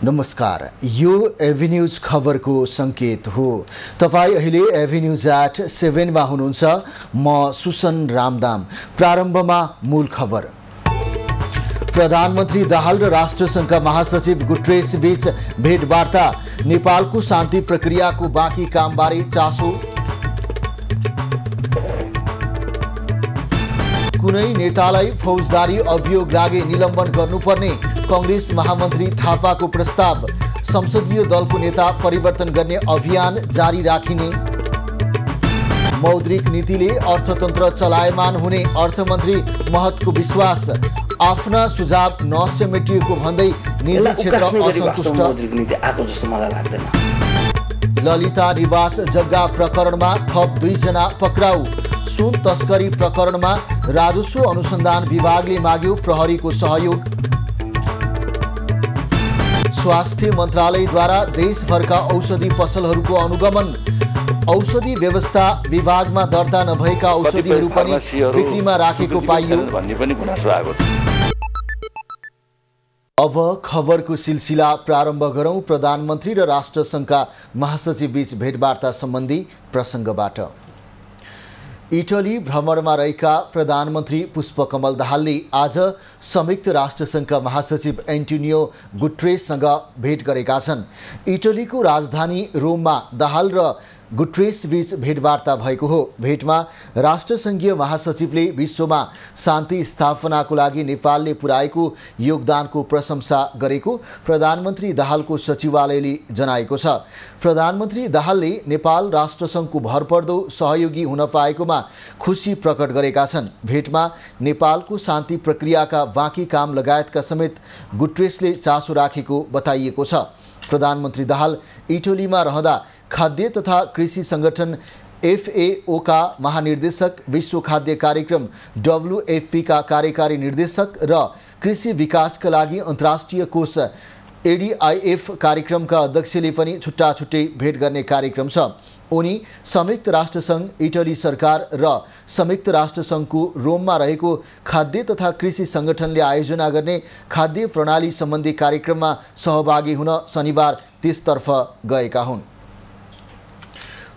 नमस्कार, यो एभिन्यूज खबरको संकेत हो। तपाई अहिले एभिन्यूज@7 मा हुनुहुन्छ। म सुसन रामदाम। प्रारम्भमा मूल खबर। प्रधानमन्त्री दाहाल र राष्ट्रसङ्घका महासचिव गुटरेस बीच भेटवार्ता। नेपालको शान्ति प्रक्रियाको बाँकी कामबारे चासो। कुनै नेतालाई फौजदारी अभियोग लागे निलम्बन गर्नुपर्ने कांग्रेस महामन्त्री थापाको प्रस्ताव। संसदीय दलको नेता परिवर्तन गर्ने अभियान जारी राखिने। मौद्रिक नीतिले अर्थतन्त्र चलायमान हुने अर्थमन्त्री महतको विश्वास। आफ्ना सुझाव नसमेटिएको भन्दै निजी क्षेत्र असन्तुष्ट। ललिता निवास जग्गा प्रकरणमा थप 2 जना पक्राउ। सुन तस्करी प्रकरणमा राजस्व अनुसन्धान विभागले माग्यो प्रहरीको सहयोग। स्वास्थ्य मन्त्रालयद्वारा देशभरका औषधि पसलहरूको अनुगमन। औषधि व्यवस्था विभागमा दर्ता नभएका औषधिहरू पनि बिक्रीमा राखेको पाइयो भन्ने पनि गुनासो आएको छ। अब खबरको सिलसिला प्रारम्भ गरौं। प्रधानमन्त्री र राष्ट्रसङ्घका महासचिव बीच भेटवार्ता सम्बन्धी प्रसङ्गबाट। इटली भ्रमणमा रहेका प्रधानमन्त्री पुष्पकमल दाहालले आज संयुक्त राष्ट्रसङ्घका महासचिव एन्टोनियो गुटरेससँग भेट गरेका छन्। इटलीको राजधानी रोममा दाहाल र गुटरेस बीच भेटवार्ता भएको हो। भेटमा राष्ट्रसङ्घीय महासचिवले विश्वमा शान्ति स्थापनाको लागि नेपालले पुर्याएको योगदानको प्रशंसा गरेको प्रधानमन्त्री दाहालको सचिवालयले जनाएको छ। प्रधानमन्त्री दाहालले नेपाल राष्ट्रसङ्घको भरपर्दो सहयोगी हुन पाएकोमा खुसी प्रकट गरेका छन्। भेटमा नेपालको शान्ति प्रक्रियाका बाँकी काम लगायतका समेत गुटरेसले चासो राखेको बताइएको छ। प्रधानमन्त्री दाहाल इटलीमा रहँदा खाद्य तथा कृषि सङ्गठन FAO का महानिर्देशक, विश्व खाद्य कार्यक्रम WFP का कार्यकारी निर्देशक र कृषि विकासका लागि अन्तर्राष्ट्रिय कोष ADIF कार्यक्रमका अध्यक्षले पनि छुट्टा छुट्टै भेट गर्ने कार्यक्रम छ। उनी संयुक्त राष्ट्रसङ्घ, इटली सरकार र संयुक्त राष्ट्रसङ्घको रोममा रहेको खाद्य तथा कृषि सङ्गठनले आयोजना गर्ने खाद्य प्रणाली सम्बन्धी कार्यक्रममा सहभागी हुन शनिबार त्यसतर्फ गएका हुन्।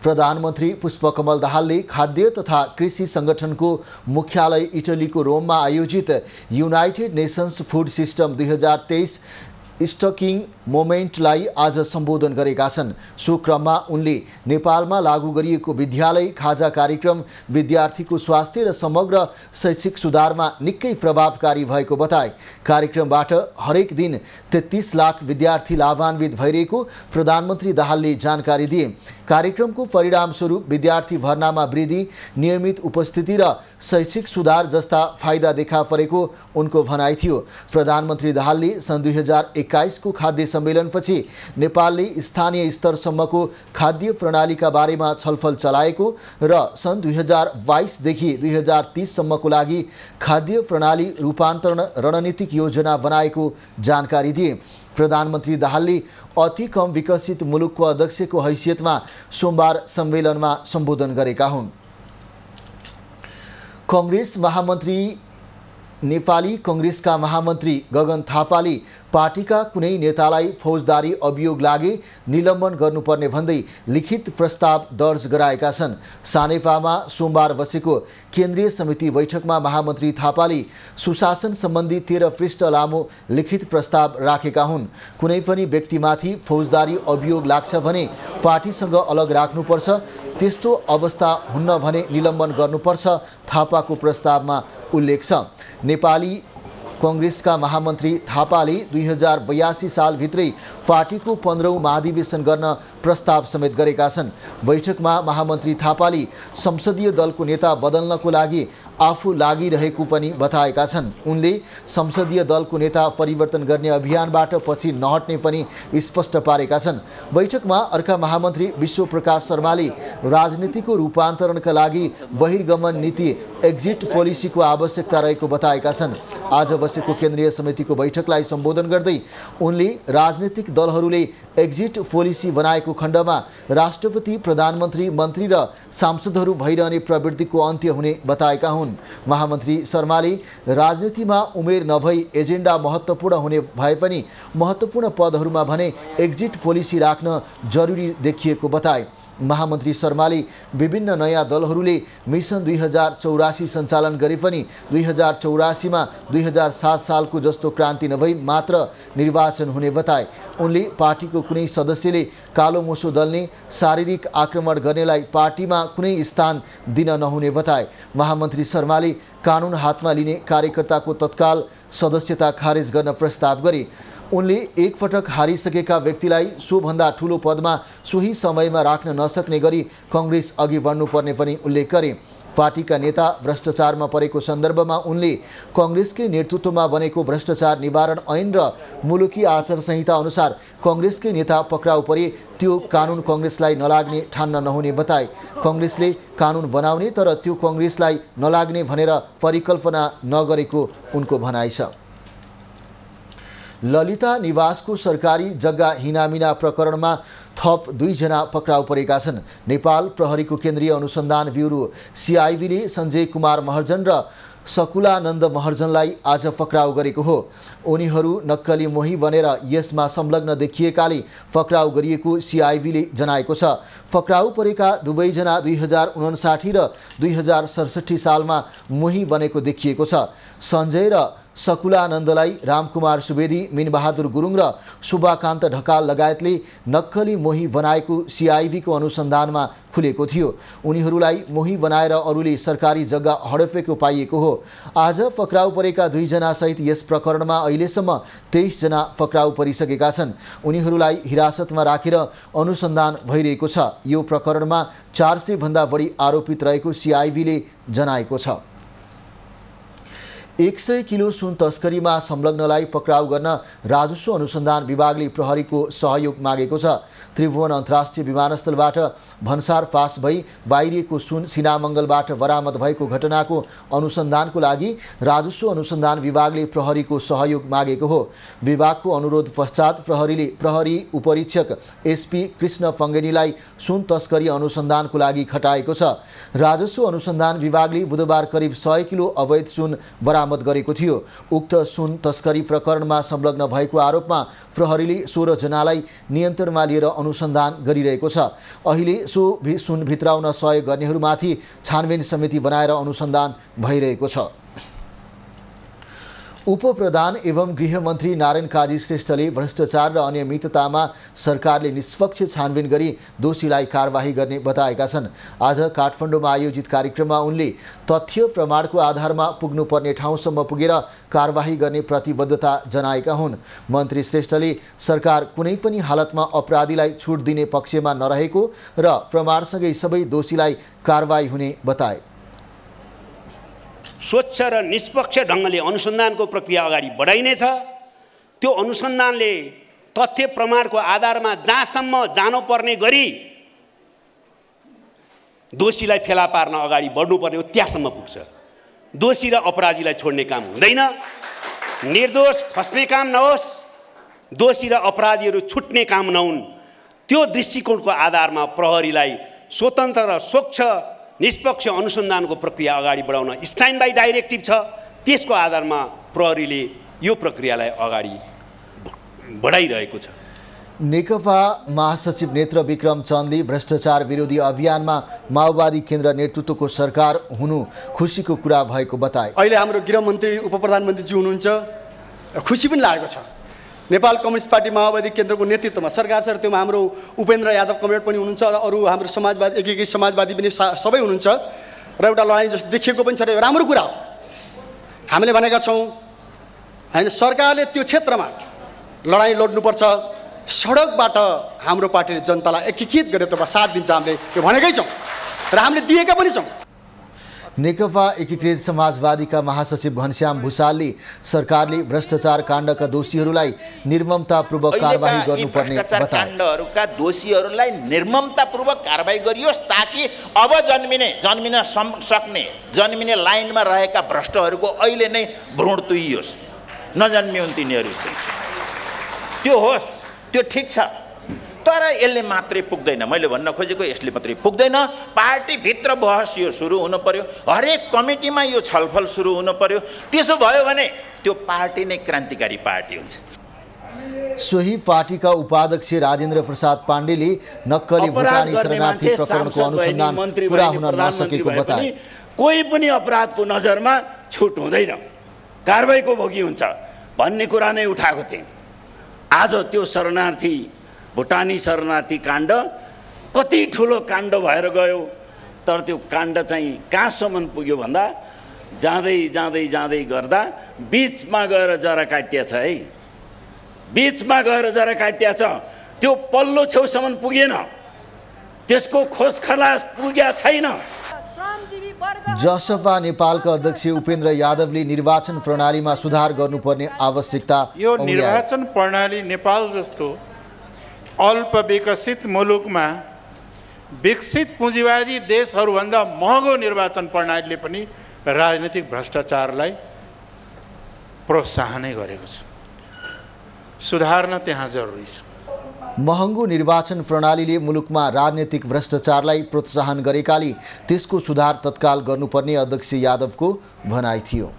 प्रधानमन्त्री पुष्पकमल दाहालले खाद्य तथा कृषि सङ्गठनको मुख्यालय इटलीको रोममा आयोजित United Nations food system 2023 stocktaking मोमेन्टलाई आज सम्बोधन गरेका छन्। सो क्रममा उनले नेपालमा लागू गरिएको विद्यालय खाजा कार्यक्रम विद्यार्थीको स्वास्थ्य र समग्र शैक्षिक सुधारमा निकै प्रभावकारी भएको बताए। कार्यक्रमबाट हरेक दिन 33 लाख विद्यार्थी लाभान्वित भइरहेको प्रधानमन्त्री दाहालले जानकारी दिए। कार्यक्रमको परिणामस्वरूप विद्यार्थी भर्नामा वृद्धि, नियमित उपस्थिति र शैक्षिक सुधार जस्ता फाइदा देखा परेको उनको भनाइ थियो। प्रधानमन्त्री दाहालले सन् 2021 को खाद्य सम्मेलनपछि नेपालले स्थानीय स्तरसम्मको खाद्य प्रणालीका बारेमा छलफल चलाएको र सन् 2022 देखि 2030 सम्मको लागि खाद्य प्रणाली रूपान्तरण रणनीतिक योजना बनाएको जानकारी दिए। प्रधानमन्त्री दाहालले अति कम विकसित मुलुकको अध्यक्षको हैसियतमा सोमबार सम्मेलनमा सम्बोधन गरेका हुन्। कांग्रेस महामन्त्री नेपाली कांग्रेसका महामन्त्री गगन थापाले पार्टीका कुनै नेतालाई फौजदारी अभियोग लागे निलम्बन गर्नुपर्ने भन्दै लिखित प्रस्ताव दर्ज गराएका छन्। सानेपामा सोमबार बसेको केन्द्रीय समिति बैठकमा महामन्त्री थापाले सुशासन सम्बन्धी 13 पृष्ठ लामो लिखित प्रस्ताव राखेका हुन्। कुनै पनि व्यक्तिमाथि फौजदारी अभियोग लाग्छ भने पार्टीसँग अलग राख्नुपर्छ, त्यस्तो अवस्था हुन्न भने निलम्बन गर्नुपर्छ, थापाको प्रस्तावमा उल्लेख छ। नेपाली कांग्रेसका महामन्त्री थापाले 2082 सालभित्रै पार्टीको 15औं महाधिवेशन गर्न प्रस्ताव समेत गरेका छन्। बैठकमा महामन्त्री थापाले संसदीय दलको नेता बदल्नको लागि आफू लागिरहेको पनि बताएका छन्। उनले संसदीय दलको नेता परिवर्तन गर्ने अभियानबाट पछि नहट्ने पनि स्पष्ट पारेका छन्। बैठकमा अर्का महामन्त्री विश्वप्रकाश शर्माले राजनीतिको रूपान्तरणका लागि बहिर्गमन नीति एक्जिट पोलिसीको आवश्यकता रहेको बताएका छन्। आज बसेको केन्द्रीय समितिको बैठकलाई सम्बोधन गर्दै उनले राजनीतिक दलहरूले एक्जिट पोलिसी बनाएको खण्डमा राष्ट्रपति, प्रधानमन्त्री, मन्त्री र सांसदहरू भइरहने प्रवृत्तिको अन्त्य हुने बताएका हुन्। महामन्त्री शर्माले राजनीतिमा उमेर नभई एजेन्डा महत्त्वपूर्ण हुने भए पनि महत्त्वपूर्ण पदहरूमा भने एक्जिट पोलिसी राख्न जरुरी देखिएको बताए। महामन्त्री शर्माले विभिन्न नयाँ दलहरूले मिसन 2084 सञ्चालन गरे पनि 2084 मा 2007 सालको जस्तो क्रान्ति नभई मात्र निर्वाचन हुने बताए। उनले पार्टीको कुनै सदस्यले कालो मोसो दल्ने, शारीरिक आक्रमण गर्नेलाई पार्टीमा कुनै स्थान दिन नहुने बताए। महामन्त्री शर्माले कानुन हातमा लिने कार्यकर्ताको तत्काल सदस्यता खारेज गर्न प्रस्ताव गरे। उनले एकपटक हारिसकेका व्यक्तिलाई सोभन्दा ठूलो पदमा सोही समयमा राख्न नसक्ने गरी कांग्रेस अघि बढ्नुपर्ने पनि उल्लेख गरे। पार्टीका नेता भ्रष्टाचारमा परेको सन्दर्भमा उनले कांग्रेसकै नेतृत्वमा बनेको भ्रष्टाचार निवारण ऐन र मुलुकी आचार संहिता अनुसार कांग्रेसकै नेता पक्राउ परे त्यो कानुन कांग्रेसलाई नलाग्ने ठान्न नहुने बताए। कांग्रेसले कानुन बनाउने तर त्यो कांग्रेसलाई नलाग्ने भनेर परिकल्पना नगरेको उनको भनाइ छ। ललिता निवासको सरकारी जग्गा हिनामिना प्रकरणमा थप 2 जना पक्राउ परेका छन्। नेपाल प्रहरीको केन्द्रीय अनुसन्धान ब्युरो CIB सञ्जय कुमार महर्जन र सकुलानन्द महर्जनलाई आज पक्राउ गरेको हो। उनीहरू नक्कली मोही बनेर यसमा संलग्न देखिएकाले पक्राउ गरिएको CIB जनाएको छ। पक्राउ परेका दुवैजना 2059 र 2067 सालमा मोही बनेको देखिएको छ। सञ्जय र सकुलानन्दलाई रामकुमार सुवेदी, मिनबहादुर गुरुङ र शुभाकान्त ढकाल लगायतले नक्कली मोही बनाएको CIB को अनुसन्धानमा खुलेको थियो। उनीहरूलाई मोही बनाएर अरूले सरकारी जग्गा हडपेको पाइएको हो। आज पक्राउ परेका 2 जना सहित यस प्रकरणमा अहिलेसम्म 23 जना पक्राउ परिसकेका छन्। उनीहरूलाई हिरासतमा राखेर अनुसन्धान भइरहेको छ। यो प्रकरणमा 400 भन्दा बढी आरोपित रहेको CIB जनाएको छ। 100 किलो सुन तस्करीमा संलग्नलाई पक्राउ गर्न राजस्व अनुसन्धान विभागले प्रहरीको सहयोग मागेको छ। त्रिभुवन अन्तर्राष्ट्रिय विमानस्थलबाट भन्सार पास भई बाहिरिएको सुन सिनामङ्गलबाट बरामद भएको घटनाको अनुसन्धानको लागि राजस्व अनुसन्धान विभागले प्रहरीको सहयोग मागेको हो। विभागको अनुरोध पश्चात प्रहरीले प्रहरी उपरीक्षक SP कृष्ण फङ्गेनीलाई सुन तस्करी अनुसन्धानको लागि खटाएको छ। राजस्व अनुसन्धान विभागले बुधबार करिब 100 किलो अवैध सुन बरामद गरेको थियो। उक्त सुन तस्करी प्रकरणमा संलग्न भएको आरोपमा प्रहरीले 16 जनालाई नियन्त्रणमा लिएर अनुसन्धान गरिरहेको छ। अहिले सो सुन भित्राउन सहयोग गर्नेहरूमाथि छानबिन समिति बनाएर अनुसन्धान भइरहेको छ। उपप्रधान एवं गृहमन्त्री नारायण काजी श्रेष्ठले भ्रष्टाचार र अनियमिततामा सरकारले निष्पक्ष छानबिन गरी दोषीलाई कारबाही गर्ने बताएका छन्। आज काठमाडौँमा आयोजित कार्यक्रममा उनले तथ्य प्रमाणको आधारमा पुग्नुपर्ने ठाउँसम्म पुगेर कारबाही गर्ने प्रतिबद्धता जनाएका हुन्। मन्त्री श्रेष्ठले सरकार कुनै पनि हालतमा अपराधीलाई छुट दिने पक्षमा नरहेको र प्रमाणसँगै सबै दोषीलाई कारबाही हुने बताए। स्वच्छ र निष्पक्ष ढङ्गले अनुसन्धानको प्रक्रिया अगाडि बढाइनेछ। त्यो अनुसन्धानले तथ्य प्रमाणको आधारमा जहाँसम्म जानुपर्ने गरी दोषीलाई फेला पार्न अगाडि बढ्नुपर्ने हो त्यहाँसम्म पुग्छ। दोषी र अपराधीलाई छोड्ने काम हुँदैन। निर्दोष फस्ने काम नहोस्, दोषी र अपराधीहरू छुट्ने काम नहुन्। त्यो दृष्टिकोणको आधारमा प्रहरीलाई स्वतन्त्र र स्वच्छ निष्पक्ष अनुसन्धानको प्रक्रिया अगाडि बढाउन स्ट्यान्ड बाई डाइरेक्टिभ छ। त्यसको आधारमा प्रहरीले यो प्रक्रियालाई अगाडि बढाइरहेको छ। नेकपा महासचिव नेत्र विक्रम चन्दले भ्रष्टाचार विरोधी अभियानमा माओवादी केन्द्र नेतृत्वको सरकार हुनु खुसीको कुरा भएको बताए। अहिले हाम्रो गृहमन्त्री उपप्रधानमन्त्रीजी हुनुहुन्छ, खुसी पनि लागेको छ। नेपाल कम्युनिस्ट पार्टी माओवादी केन्द्रको नेतृत्वमा सरकार छ। त्योमा हाम्रो उपेन्द्र यादव कमरेड पनि हुनुहुन्छ र अरू हाम्रो समाजवादी एकै समाजवादी पनि सबै हुनुहुन्छ र एउटा लडाइँ जस्तो देखिएको पनि छ र राम्रो कुरा हो। हामीले भनेका छौँ हैन, सरकारले त्यो क्षेत्रमा लडाइँ लड्नुपर्छ। सडकबाट हाम्रो पार्टीले जनतालाई एकीकृत गरेर त्यसमा साथ दिन्छ। हामीले त्यो भनेकै छौँ र हामीले दिएका पनि छौँ। नेकपा एकीकृत समाजवादीका महासचिव घनश्याम भुसालले सरकारले भ्रष्टाचार काण्डका दोषीहरूलाई निर्ममतापूर्वक कारबाही गर्नुपर्ने भ्रष्टाचार काण्डहरूका दोषीहरूलाई निर्ममतापूर्वक कारबाही गरियोस् ताकि अब जन्मिने लाइनमा रहेका भ्रष्टहरूको अहिले नै भ्रूण तुइयोस्, नजन्मिउन् तिनीहरू चाहिँ। त्यो होस्, त्यो ठिक छ, तर यसले मात्रै पुग्दैन। मैले भन्न खोजेको यसले मात्रै पुग्दैन। पार्टीभित्र बहस यो सुरु हुनु पर्यो, हरेक कमिटीमा यो छलफल सुरु हुनु पर्यो। त्यसो भयो भने त्यो पार्टी नै क्रान्तिकारी पार्टी हुन्छ। सोही पार्टीका उपाध्यक्ष राजेन्द्र प्रसाद पाण्डेले नक्कली भुटानी शरणार्थी प्रकरणको अनुसन्धान पुरा हुन नसकेको बताए। कोही पनि अपराधको नजरमा छुट हुँदैन, कारबाहीको भोगी हुन्छ भन्ने कुरा नै उठाएको थिएँ। आज त्यो भुटानी शरणार्थी काण्ड कति ठुलो काण्ड भएर गयो, तर त्यो काण्ड चाहिँ कहाँसम्म पुग्यो भन्दा जाँदै गर्दा बिचमा गएर जरा काटिएछ है, बिचमा गएर जरा काटिएछ। त्यो पल्लो छेउसम्म पुगेन, त्यसको खोज खलास पुगेको छैन। जसपा नेपालका अध्यक्ष उपेन्द्र यादवले निर्वाचन प्रणालीमा सुधार गर्नुपर्ने आवश्यकता यो निर्वाचन प्रणाली नेपाल जस्तो अल्प विकसित मुलुकमा विकसित पुँजीवादी देशहरूभन्दा महँगो निर्वाचन प्रणालीले पनि राजनीतिक भ्रष्टाचारलाई प्रोत्साहनै गरेको छ। सुधार्न त्यहाँ जरुरी छ। महँगो निर्वाचन प्रणालीले मुलुकमा राजनीतिक भ्रष्टाचारलाई प्रोत्साहन गरेकाले त्यसको सुधार तत्काल गर्नुपर्ने अध्यक्ष यादवको भनाइ थियो।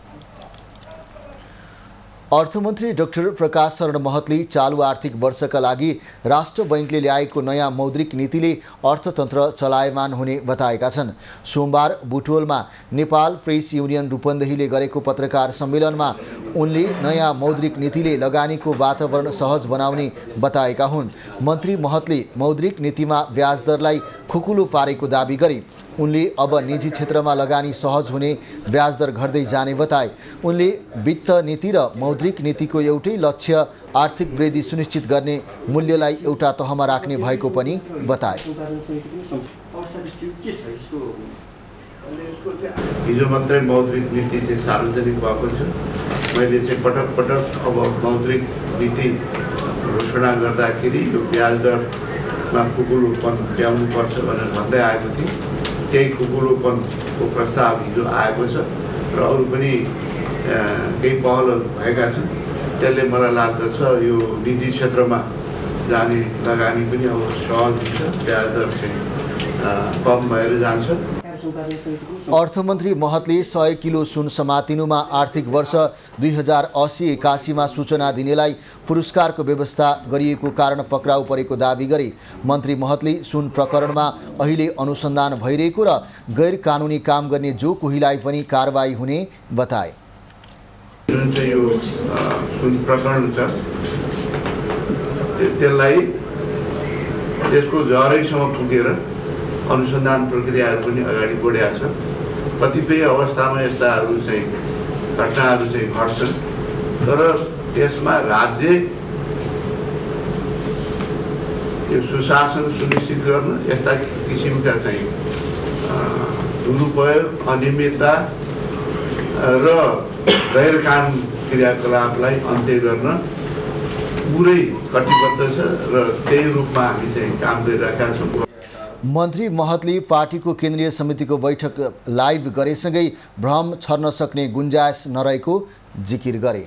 अर्थमन्त्री डाक्टर प्रकाश शरण महतले चालु आर्थिक वर्षका लागि राष्ट्र बैंकले ल्याएको नयाँ मौद्रिक नीतिले अर्थतन्त्र चलायमान हुने बताएका छन्। सोमबार बुटवलमा नेपाल प्रेस युनियन रूपन्देहीले गरेको पत्रकार सम्मेलनमा उनले नयाँ मौद्रिक नीतिले लगानीको वातावरण सहज बनाउने बताएका हुन्। मन्त्री महतले मौद्रिक नीतिमा ब्याज दरलाई खुकुलो पारेको दाबी गरे। उनले अब निजी क्षेत्रमा लगानी सहज हुने ब्याज दर घट्दै जाने बताए। उनले वित्त नीति र मौद्रिक नीतिको एउटै लक्ष्य आर्थिक वृद्धि सुनिश्चित गर्ने मूल्यलाई एउटा तहमा राख्ने भएको पनि बताए। हिजो मात्रै मौद्रिक नीति चाहिँ सार्वजनिक भएको छ। मैले चाहिँ पटक अब मौद्रिक नीति घोषणा गर्दाखेरि यो ब्याज दरमा खुकुलोपन ल्याउनुपर्छ भनेर भन्दै आएको थिएँ। केही खुकुलोपनको प्रस्ताव हिजो आएको छ र अरू पनि केही पहलहरू भएका छन्। त्यसले मलाई लाग्दछ यो निजी क्षेत्रमा जाने लगानी पनि अब सहज हुन्छ, ब्याज दर चाहिँ कम भएर जान्छ। अर्थमन्त्री महतले 100 किलो सुन समातिनुमा आर्थिक वर्ष 2080-81 सूचना दिनेलाई पुरस्कारको व्यवस्था गरिएको कारण पक्राउ परेको दाबी गरे। मन्त्री महतले सुन प्रकरणमा अहिले अनुसन्धान भइरहेको र गैर कानुनी काम गर्ने जो कोहीलाई पनि कारबाही हुने बताए। जुन चाहिँ यो सुन प्रकरण छ त्यसलाई त्यसको जरैसम्म पुगेर अनुसन्धान प्रक्रियाहरू पनि अगाडि बढेका छ। कतिपय अवस्थामा यस्ताहरू चाहिँ घटनाहरू चाहिँ घट्छन्, तर त्यसमा राज्य यो सुशासन सुनिश्चित गर्न यस्ता किसिमका चाहिँ दुरुपयोग, अनियमितता र गैर कानुनी क्रियाकलापलाई अन्त्य गर्न पुरै कटिबद्ध छ र त्यही रूपमा हामी चाहिँ काम गरिरहेका छौँ। मन्त्री महतले पार्टीको केन्द्रीय समितिको बैठक लाइभ गरेसँगै भ्रम छर्न सक्ने गुन्जायस नरहेको जिकिर गरे।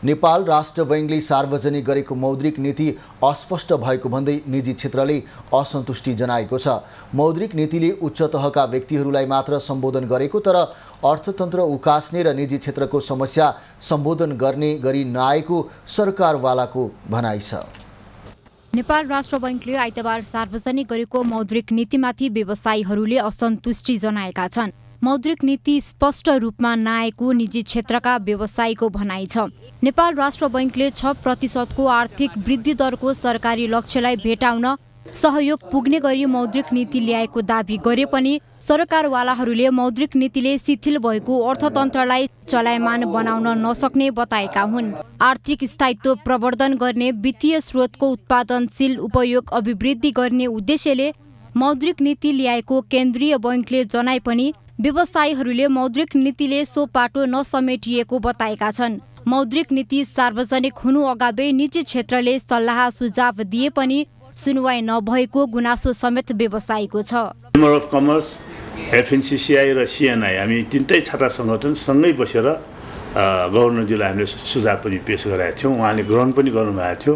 नेपाल राष्ट्र बैंकले सार्वजनिक गरेको मौद्रिक नीति अस्पष्ट भएको भन्दै निजी क्षेत्रले असन्तुष्टि जनाएको छ। मौद्रिक नीतिले उच्च तहका व्यक्तिहरूलाई मात्र सम्बोधन गरेको, तर अर्थतन्त्र उकास्ने र निजी क्षेत्रको समस्या सम्बोधन गर्ने गरी नआएको सरकारवालाको भनाइ छ। नेपाल राष्ट्र बैंकले आइतबार सार्वजनिक गरेको मौद्रिक नीतिमाथि व्यवसायीहरूले असन्तुष्टि जनाएका छन्। मौद्रिक नीति स्पष्ट रूपमा नआएको निजी क्षेत्रका व्यवसायीको भनाइ छ। नेपाल राष्ट्र बैंकले 6% आर्थिक वृद्धि दरको सरकारी लक्ष्यलाई भेटाउन सहयोग पुग्ने गरी मौद्रिक नीति ल्याएको दाबी गरे पनि सरकारवालाहरूले मौद्रिक नीतिले शिथिल भएको अर्थतन्त्रलाई चलायमान बनाउन नसक्ने बताएका हुन्। आर्थिक स्थायित्व प्रवर्धन गर्ने, वित्तीय स्रोतको उत्पादनशील उपयोग अभिवृद्धि गर्ने उद्देश्यले मौद्रिक नीति ल्याएको केन्द्रीय बैंकले जनाए पनि व्यवसायीहरूले मौद्रिक नीतिले सो पाटो नसमेटिएको बताएका छन्। मौद्रिक नीति सार्वजनिक हुनु अगावै निजी क्षेत्रले सल्लाह सुझाव दिए पनि सुनवाई नभएको गुनासो समेत व्यवसायीको छ। चेम्बर अफ कमर्स, एफएनसिसिआई र सिएनआई हामी तीनटै छात्र सङ्गठन सँगै बसेर गभर्नरज्यूलाई हामीले सुझाव पनि पेश गरेका थियौँ। उहाँले ग्रहण पनि गर्नुभएको थियो।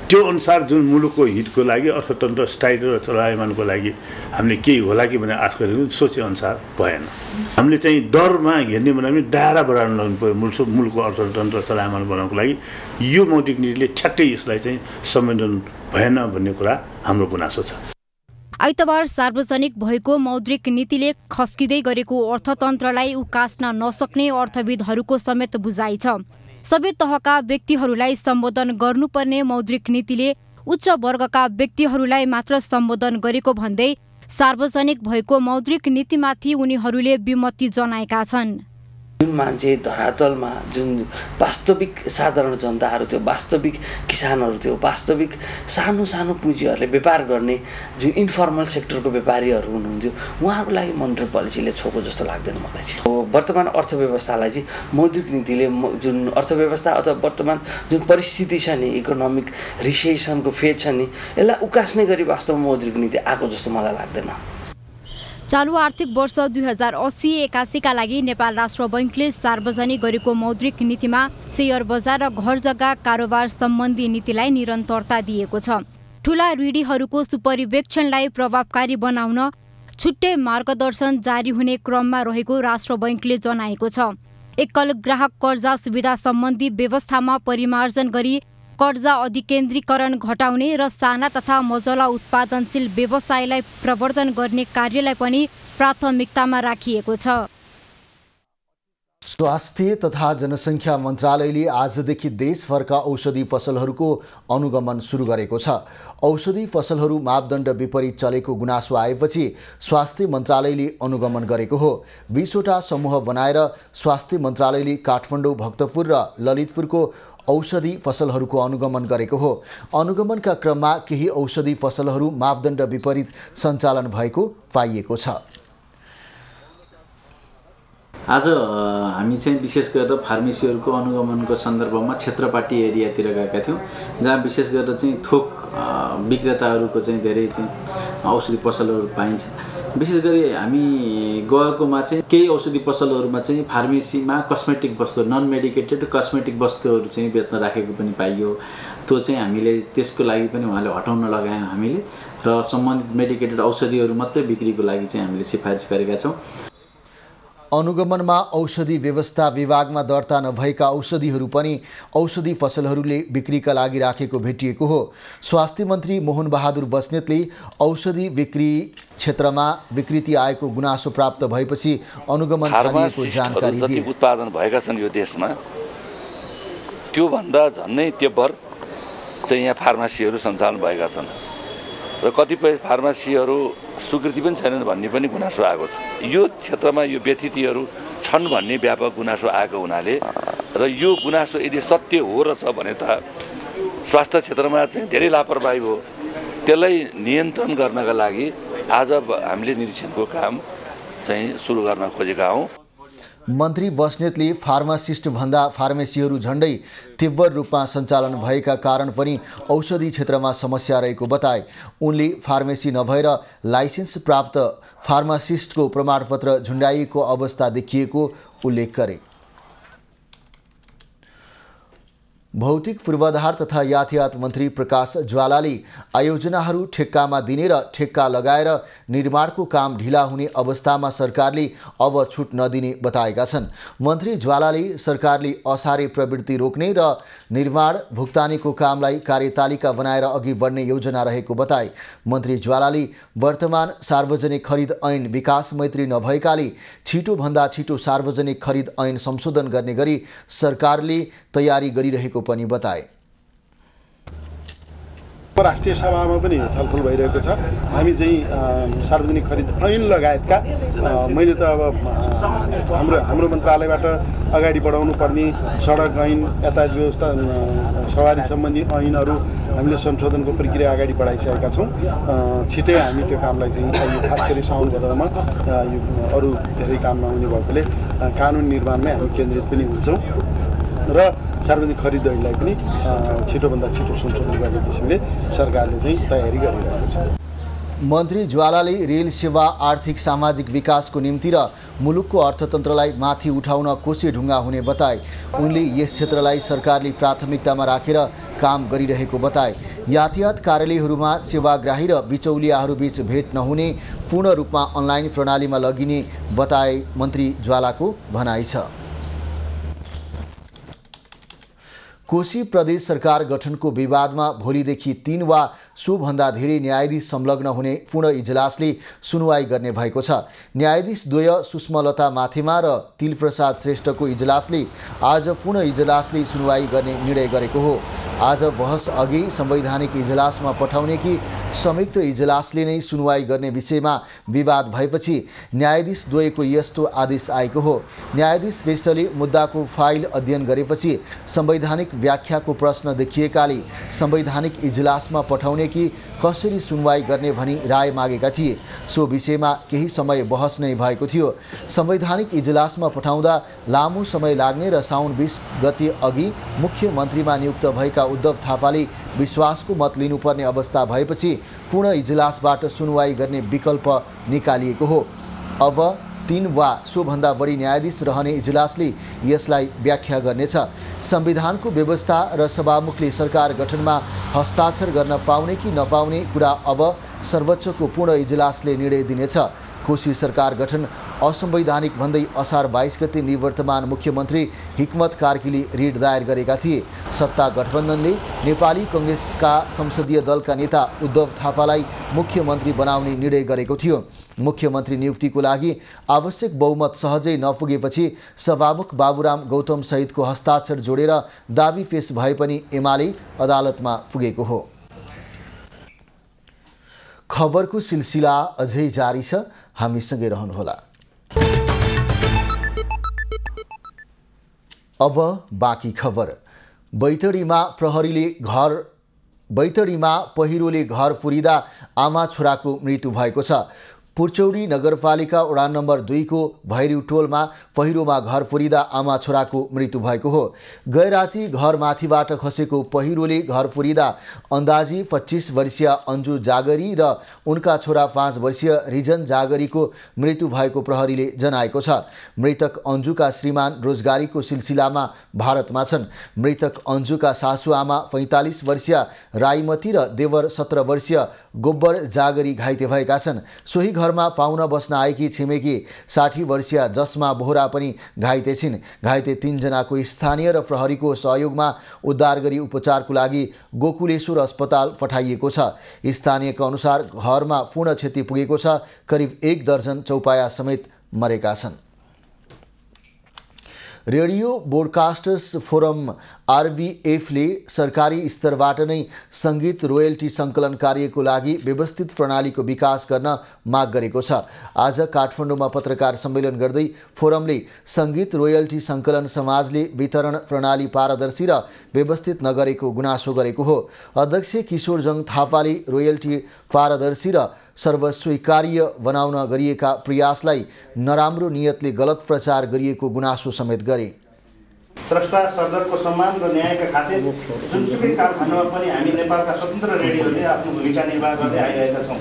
त्यो अनुसार जुन मुलुकको हितको लागि अर्थतन्त्र स्थायी र चलायमानको लागि हामीले केही होला कि भनेर आश गरेको सोचे अनुसार भएन। हामीले चाहिँ डरमा घेर्ने भने दायरा बढाउन लाग्नु पर्यो मुलुकको अर्थतन्त्र चलायमान बनाउनको लागि। यो मौद्रिक नीतिले ठ्याक्कै यसलाई चाहिँ संवेदन भएन भन्ने कुरा हाम्रो गुनासो छ। आइतबार सार्वजनिक भएको मौद्रिक नीतिले खस्किँदै गरेको अर्थतन्त्रलाई उकास्न नसक्ने अर्थविदहरूको समेत बुझाइ छ। सबै तहका व्यक्तिहरूलाई सम्बोधन गर्नुपर्ने मौद्रिक नीतिले उच्च वर्गका व्यक्तिहरूलाई मात्र सम्बोधन गरेको भन्दै सार्वजनिक भएको मौद्रिक नीतिमाथि उनीहरूले विमति जनाएका छन्। जुन मान्छे धरातलमा जुन वास्तविक साधारण जनताहरू थियो, वास्तविक किसानहरू थियो, वास्तविक सानो सानो पुँजीहरूले व्यापार गर्ने जुन इन्फर्मल सेक्टरको व्यापारीहरू हुनुहुन्थ्यो, उहाँहरूको लागि मोनेटरी पोलिसीले छोको जस्तो लाग्दैन मलाई चाहिँ। वर्तमान अर्थव्यवस्थालाई चाहिँ मौद्रिक नीतिले जुन अर्थव्यवस्था अथवा वर्तमान जुन परिस्थिति छ नि, इकोनोमिक रिसेसनको फेज छ नि, यसलाई उकास्ने गरी वास्तवमा मौद्रिक नीति आएको जस्तो मलाई लाग्दैन। चालु आर्थिक वर्ष 2080-81 का लागि नेपाल राष्ट्र बैंकले सार्वजनिक गरेको मौद्रिक नीतिमा शेयर बजार र घर जग्गा कारोबार सम्बन्धी नीतिलाई निरन्तरता दिएको छ। ठूला ऋणीहरूको सुपरिवेक्षणलाई प्रभावकारी बनाउन छुट्टै मार्गदर्शन जारी हुने क्रममा रहेको राष्ट्र बैंकले जनाएको छ। एकल ग्राहक कर्जा सुविधा सम्बन्धी व्यवस्थामा परिमार्जन गरी कर्जा अधिकेन्द्रीकरण घटाउने र साना तथा मझौला उत्पादनशील व्यवसायलाई प्रवर्धन गर्ने कार्यलाई पनि प्राथमिकतामा राखिएको छ। स्वास्थ्य तथा जनसङ्ख्या मन्त्रालयले आजदेखि देशभरका औषधि फसलहरूको अनुगमन सुरु गरेको छ। औषधि फसलहरू मापदण्ड विपरीत चलेको गुनासो आएपछि स्वास्थ्य मन्त्रालयले अनुगमन गरेको हो। 20 वटा समूह बनाएर स्वास्थ्य मन्त्रालयले काठमाडौँ, भक्तपुर र ललितपुरको औषधि फसलहरूको अनुगमन गरेको हो। अनुगमनका क्रममा केही औषधि फसलहरू मापदण्ड विपरीत सञ्चालन भएको पाइएको छ। आज हामी चाहिँ विशेष गरेर फार्मेसीहरूको अनुगमनको सन्दर्भमा क्षेत्रपाटी एरियातिर गएका थियौँ, जहाँ विशेष गरेर चाहिँ थोक विक्रेताहरूको चाहिँ धेरै चाहिँ औषधि पसलहरू पाइन्छ। विशेष गरी हामी गएकोमा चाहिँ केही औषधि पसलहरूमा चाहिँ फार्मेसीमा कस्मेटिक वस्तु, नन मेडिकेटेड कस्मेटिक वस्तुहरू चाहिँ बेच्न राखेको पनि पाइयो। त्यो चाहिँ हामीले त्यसको लागि पनि उहाँले हटाउन लगायौँ हामीले, र सम्बन्धित मेडिकेटेड औषधिहरू मात्रै बिक्रीको लागि चाहिँ हामीले सिफारिस गरेका छौँ। अनुगमनमा औषधि व्यवस्था विभागमा दर्ता नभएका औषधिहरू पनि औषधि फसलहरूले बिक्रीका लागि राखेको भेटिएको हो। स्वास्थ्य मन्त्री मोहन बहादुर बस्नेतले औषधि बिक्री क्षेत्रमा विकृति आएको गुनासो प्राप्त भएपछि अनुगमन गरिएको जानकारी दिए। जति उत्पादन भएका छन् यो देशमा त्योभन्दा झन्नै तेब्बर चाहिँ यहाँ फार्मेसीहरू सञ्चालन भएका छन् र कतिपय फार्मेसीहरू स्वीकृति पनि छैनन् भन्ने पनि गुनासो आएको छ। यो क्षेत्रमा यो व्यथितिहरू छन् भन्ने व्यापक गुनासो आएको हुनाले र यो गुनासो यदि सत्य हो र छ भने त स्वास्थ्य क्षेत्रमा चाहिँ धेरै लापरवाही हो। त्यसलाई नियन्त्रण गर्नका लागि आज हामीले निरीक्षणको काम चाहिँ सुरु गर्न खोजेका हौँ। मन्त्री बस्नेतले फार्मासिस्ट भन्दा फार्मेसीहरू झण्डै तीव्र रूपमा सञ्चालन भएका कारण पनि औषधि क्षेत्रमा समस्या रहेको बताए। उनले फार्मेसी नभएर लाइसेन्स प्राप्त फार्मासिस्टको प्रमाणपत्र झुन्डाइएको अवस्था देखिएको उल्लेख गरे। भौतिक पूर्वाधार तथा यातायात मन्त्री प्रकाश ज्वालाले आयोजनाहरू ठेक्कामा दिने र ठेक्का लगाएर निर्माणको काम ढिला हुने अवस्थामा सरकारले अब छुट नदिने बताएका छन्। मन्त्री ज्वालाले सरकारले असारे प्रवृत्ति रोक्ने र निर्माण भुक्तानीको कामलाई कार्यतालिका बनाएर अघि बढ्ने योजना रहेको बताए। मन्त्री ज्वालाले वर्तमान सार्वजनिक खरिद ऐन विकास मैत्री नभएकाले छिटोभन्दा छिटो सार्वजनिक खरिद ऐन संशोधन गर्ने गरी सरकारले तयारी गरिरहेको पनि बताए। अन्तर्राष्ट्रिय सभामा पनि छलफल भइरहेको छ। हामी चाहिँ सार्वजनिक खरिद ऐन लगायतका मैले त अब हाम्रो मन्त्रालयबाट अगाडि बढाउनु पर्ने सडक ऐन, यातायात व्यवस्था, सवारी सम्बन्धी ऐनहरू हामीले संशोधनको प्रक्रिया अगाडि बढाइसकेका छौँ। छिटै हामी त्यो कामलाई चाहिँ खास गरी साउन भदौमा अरू धेरै काम नहुने भएकोले कानुन निर्माणमै हामी केन्द्रित पनि हुन्छौँ र सार्वजनिक खरिद ऐनलाई पनि छिटोभन्दा छिटो संशोधन गर्ने किसिमले सरकारले चाहिँ तयारी गरिरहेको छ। मन्त्री ज्वालाले रेल सेवा आर्थिक सामाजिक विकासको निम्ति र मुलुकको अर्थतन्त्रलाई माथि उठाउन कोसी ढुङ्गा हुने बताए। उनले यस क्षेत्रलाई सरकारले प्राथमिकतामा राखेर काम गरिरहेको बताए। यातायात कार्यालयहरूमा सेवाग्राही र बिचौलियाहरूबीच भेट नहुने, पूर्ण रूपमा अनलाइन प्रणालीमा लगिने बताए मन्त्री ज्वालाको भनाइ छ। कोशी प्रदेश सरकार गठनको विवादमा भोलिदेखि 3 वा सोभन्दा धेरै न्यायाधीश संलग्न हुने पूर्ण इजलासले सुनवाई गर्ने भएको छ। न्यायाधीश द्वय सुषमालता माथेमा र तिलप्रसाद श्रेष्ठको इजलासले आज पूर्ण इजलासले सुनवाई गर्ने निर्णय गरेको हो। आज बहस अघि संवैधानिक इजलासमा पठाउने कि संयुक्त इजलासले नै सुनवाई गर्ने विषयमा विवाद भएपछि न्यायाधीश द्वयको यस्तो आदेश आएको हो। न्यायाधीश श्रेष्ठले मुद्दाको फाइल अध्ययन गरेपछि संवैधानिक व्याख्याको प्रश्न देखिएकाले संवैधानिक इजलासमा पठाउने कि कसरी सुनवाई गर्ने भनी राय मागेका थिए। सो विषयमा केही समय बहस नै भएको थियो। संवैधानिक इजलासमा पठाउँदा लामो समय लाग्ने र साउन 20 गते अघि मुख्यमन्त्रीमा नियुक्त भएका उद्धव थापाले विश्वासको मत लिनुपर्ने अवस्था भएपछि पूर्ण इजलासबाट सुनवाई गर्ने विकल्प निकालिएको हो। अब 3 वा सोभन्दा बढी न्यायाधीश रहने इजलासले यसलाई व्याख्या गर्नेछ। संविधानको व्यवस्था र सभामुखले सरकार गठनमा हस्ताक्षर गर्न पाउने कि नपाउने कुरा अब सर्वोच्चको पूर्ण इजलासले निर्णय दिनेछ। कोशी सरकार गठन असंवैधानिक भन्दै असार 22 गते निवर्तमान मुख्यमन्त्री हिक्मत कार्कीले रिट दायर गरेका थिए। सत्ता गठबन्धनले नेपाली कांग्रेसका संसदीय दलका नेता उद्धव थापालाई मुख्यमन्त्री बनाउने निर्णय गरेको थियो। मुख्यमन्त्री नियुक्तिको लागि आवश्यक बहुमत सहजै नपुगेपछि सभामुख बाबुराम गौतम सहितको हस्ताक्षर जोडेर दाबी पेश भए पनि एमाले अदालतमा पुगेको हो। खबरको सिलसिला अझै जारी छ, हामीसँगै रहनुहोला। अब बाँकी खबर। बैतडीमा पहिरोले घर फुरिदा आमा छोराको मृत्यु भएको छ। पुर्चौडी नगरपालिका वडा नम्बर 2 को भैरव टोलमा पहिरोमा घर फुरिदा आमा छोराको मृत्यु भएको हो। गए राति घर माथिबाट खसेको पहिरोले घर फुरिदा अन्दाजी 25 वर्षीय अन्जु जागरी र उनका छोरा 5 वर्षीय रिजन जागरीको मृत्यु भएको प्रहरीले जनाएको छ। मृतक अन्जुका श्रीमान रोजगारीको सिलसिलामा भारतमा छन्। मृतक अन्जुका सासुआमा 45 वर्षीय राईमती र देवर 17 वर्षीय गोब्बर जागरी घाइते भएका छन्। सोही घरमा पाहुना बस्न आएकी छिमेकी 60 वर्षीय जसमा बोहरा पनि घाइते छिन्। घाइते 3 जनाको स्थानीय र प्रहरीको सहयोगमा उद्धार गरी उपचारको लागि गोकुलेश्वर अस्पताल पठाइएको छ। स्थानीयका अनुसार घरमा पूर्ण क्षति पुगेको छ। करिब 1 दर्जन चौपाया समेत मरेका छन्। रेडियो ब्रोडकास्टर्स फोरम आरबीएफले सरकारी स्तरबाट नै सङ्गीत रोयल्टी सङ्कलन कार्यको लागि व्यवस्थित प्रणालीको विकास गर्न माग गरेको छ। आज काठमाडौँमा पत्रकार सम्मेलन गर्दै फोरमले सङ्गीत रोयल्टी सङ्कलन समाजले वितरण प्रणाली पारदर्शी र व्यवस्थित नगरेको गुनासो गरेको हो। अध्यक्ष किशोरजङ थापाले रोयल्टी पारदर्शी र सर्वस्वीकार्य बनाउन गरिएका प्रयासलाई नराम्रो नियतले गलत प्रचार गरिएको गुनासो समेत गरे। स्रष्टा सर्जकको सम्मान र न्यायका खातिर जुनसुकै कारखानामा पनि हामी नेपालका स्वतन्त्र रेडियोले आफ्नो भूमिका निर्वाह गर्दै आइरहेका छौँ।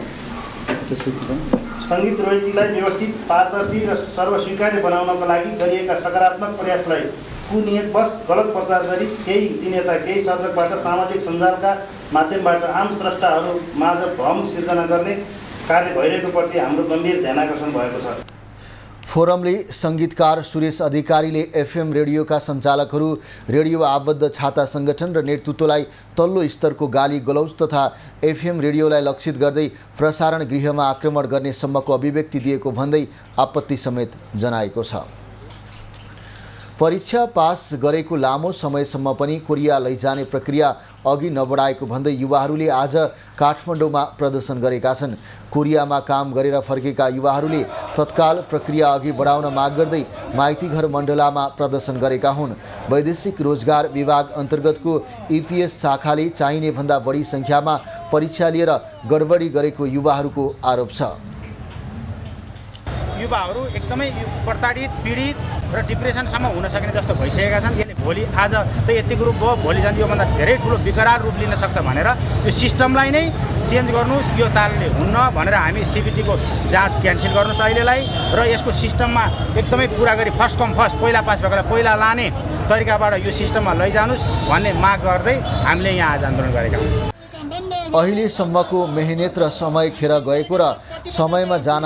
सङ्गीत रोयल्टीलाई व्यवस्थित, पारदर्शी र सर्वस्वीकार्य बनाउनका लागि गरिएका सकारात्मक प्रयासलाई कुनियतवश गलत प्रचार गरी केही अभिनेता, केही सर्जकबाट सामाजिक सञ्जालका माध्यमबाट आम स्रष्टाहरू माझ भ्रम सिर्जना गर्ने कार्य भइरहेको प्रति हाम्रो गम्भीर ध्यानाकर्षण भएको छ। फोरमले सङ्गीतकार सुरेश अधिकारीले एफएम रेडियोका सञ्चालकहरू, रेडियो आबद्ध छाता सङ्गठन र नेतृत्वलाई तल्लो स्तरको गाली गलौज तथा एफएम रेडियोलाई लक्षित गर्दै प्रसारण गृहमा आक्रमण गर्ने सम्मको अभिव्यक्ति दिएको भन्दै आपत्ति समेत जनाएको छ। परीक्षा पास गरेको लामो समयसम्म पनि कोरिया लैजाने प्रक्रिया अघि नबढाएको भन्दै युवाहरूले आज काठमाडौँमा प्रदर्शन गरेका छन्। कोरियामा काम गरेर फर्केका युवाहरूले तत्काल प्रक्रिया अघि बढाउन माग गर्दै माइतीघर मण्डलामा प्रदर्शन गरेका हुन्। वैदेशिक रोजगार विभाग अन्तर्गतको EPS शाखाले चाहिने भन्दा बढी सङ्ख्यामा परीक्षा लिएर गडबडी गरेको युवाहरूको आरोप छ। युवाहरू एकदमै प्रताडित, पीडित र डिप्रेसनसम्म हुन सक्ने जस्तो भइसकेका छन्। यसले भोलि आज त यति ग्रुप भयो, भोलि जान्छ योभन्दा धेरै ठुलो विकराल रूप लिन सक्छ भनेर यो सिस्टमलाई नै चेन्ज गर्नुहोस्। यो तालले हुन्न भनेर हामी CBT को जाँच क्यान्सल गर्नुहोस् अहिलेलाई र यसको सिस्टममा एकदमै कुरा गरी फर्स्ट कम फर्स्ट पहिला पास भएकोलाई पहिला लाने तरिकाबाट यो सिस्टममा लैजानुहोस् भन्ने माग गर्दै हामीले यहाँ आज आन्दोलन गरेका हौँ। अहिलेसम्मको मेहनत र समय खेर गएको र समयमा जान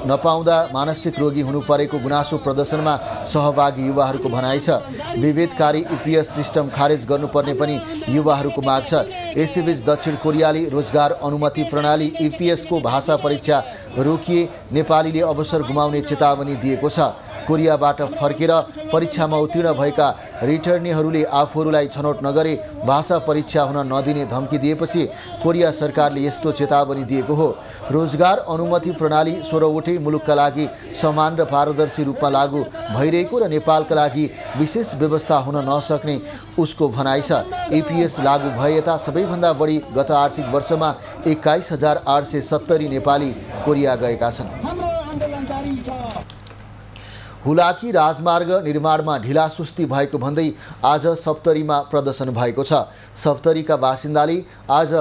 नपाउँदा मानसिक रोगी हुनु परेको गुनासो प्रदर्शनमा सहभागी युवाहरूको भनाइ छ। विभेदकारी EPS सिस्टम खारेज गर्नुपर्ने पनि युवाहरूको माग छ। यसैबीच दक्षिण कोरियाले रोजगार अनुमति प्रणाली EPS को भाषा परीक्षा रोकिए नेपालीले अवसर गुमाउने चेतावनी दिएको छ। कोरियाबाट फर्केर परीक्षामा उत्तीर्ण भएका रिटर्नीहरूले आफूहरूलाई छनौट नगरे भाषा परीक्षा हुन नदिने धम्की दिएपछि कोरिया सरकारले यस्तो चेतावनी दिएको हो। रोजगार अनुमति प्रणाली 16वटै मुलुकका लागि समान र पारदर्शी रूपमा लागू भइरहेको र नेपालका लागि विशेष व्यवस्था हुन नसक्ने उसको भनाइ छ। EPS लागू भए यता सबैभन्दा बढी गत आर्थिक वर्षमा 21,870 नेपाली कोरिया गएका छन्। हुलाकी राजमार्ग निर्माणमा ढिलासुस्ती भएको भन्दै आज सप्तरीमा प्रदर्शन भएको छ। सप्तरीका बासिन्दाले आज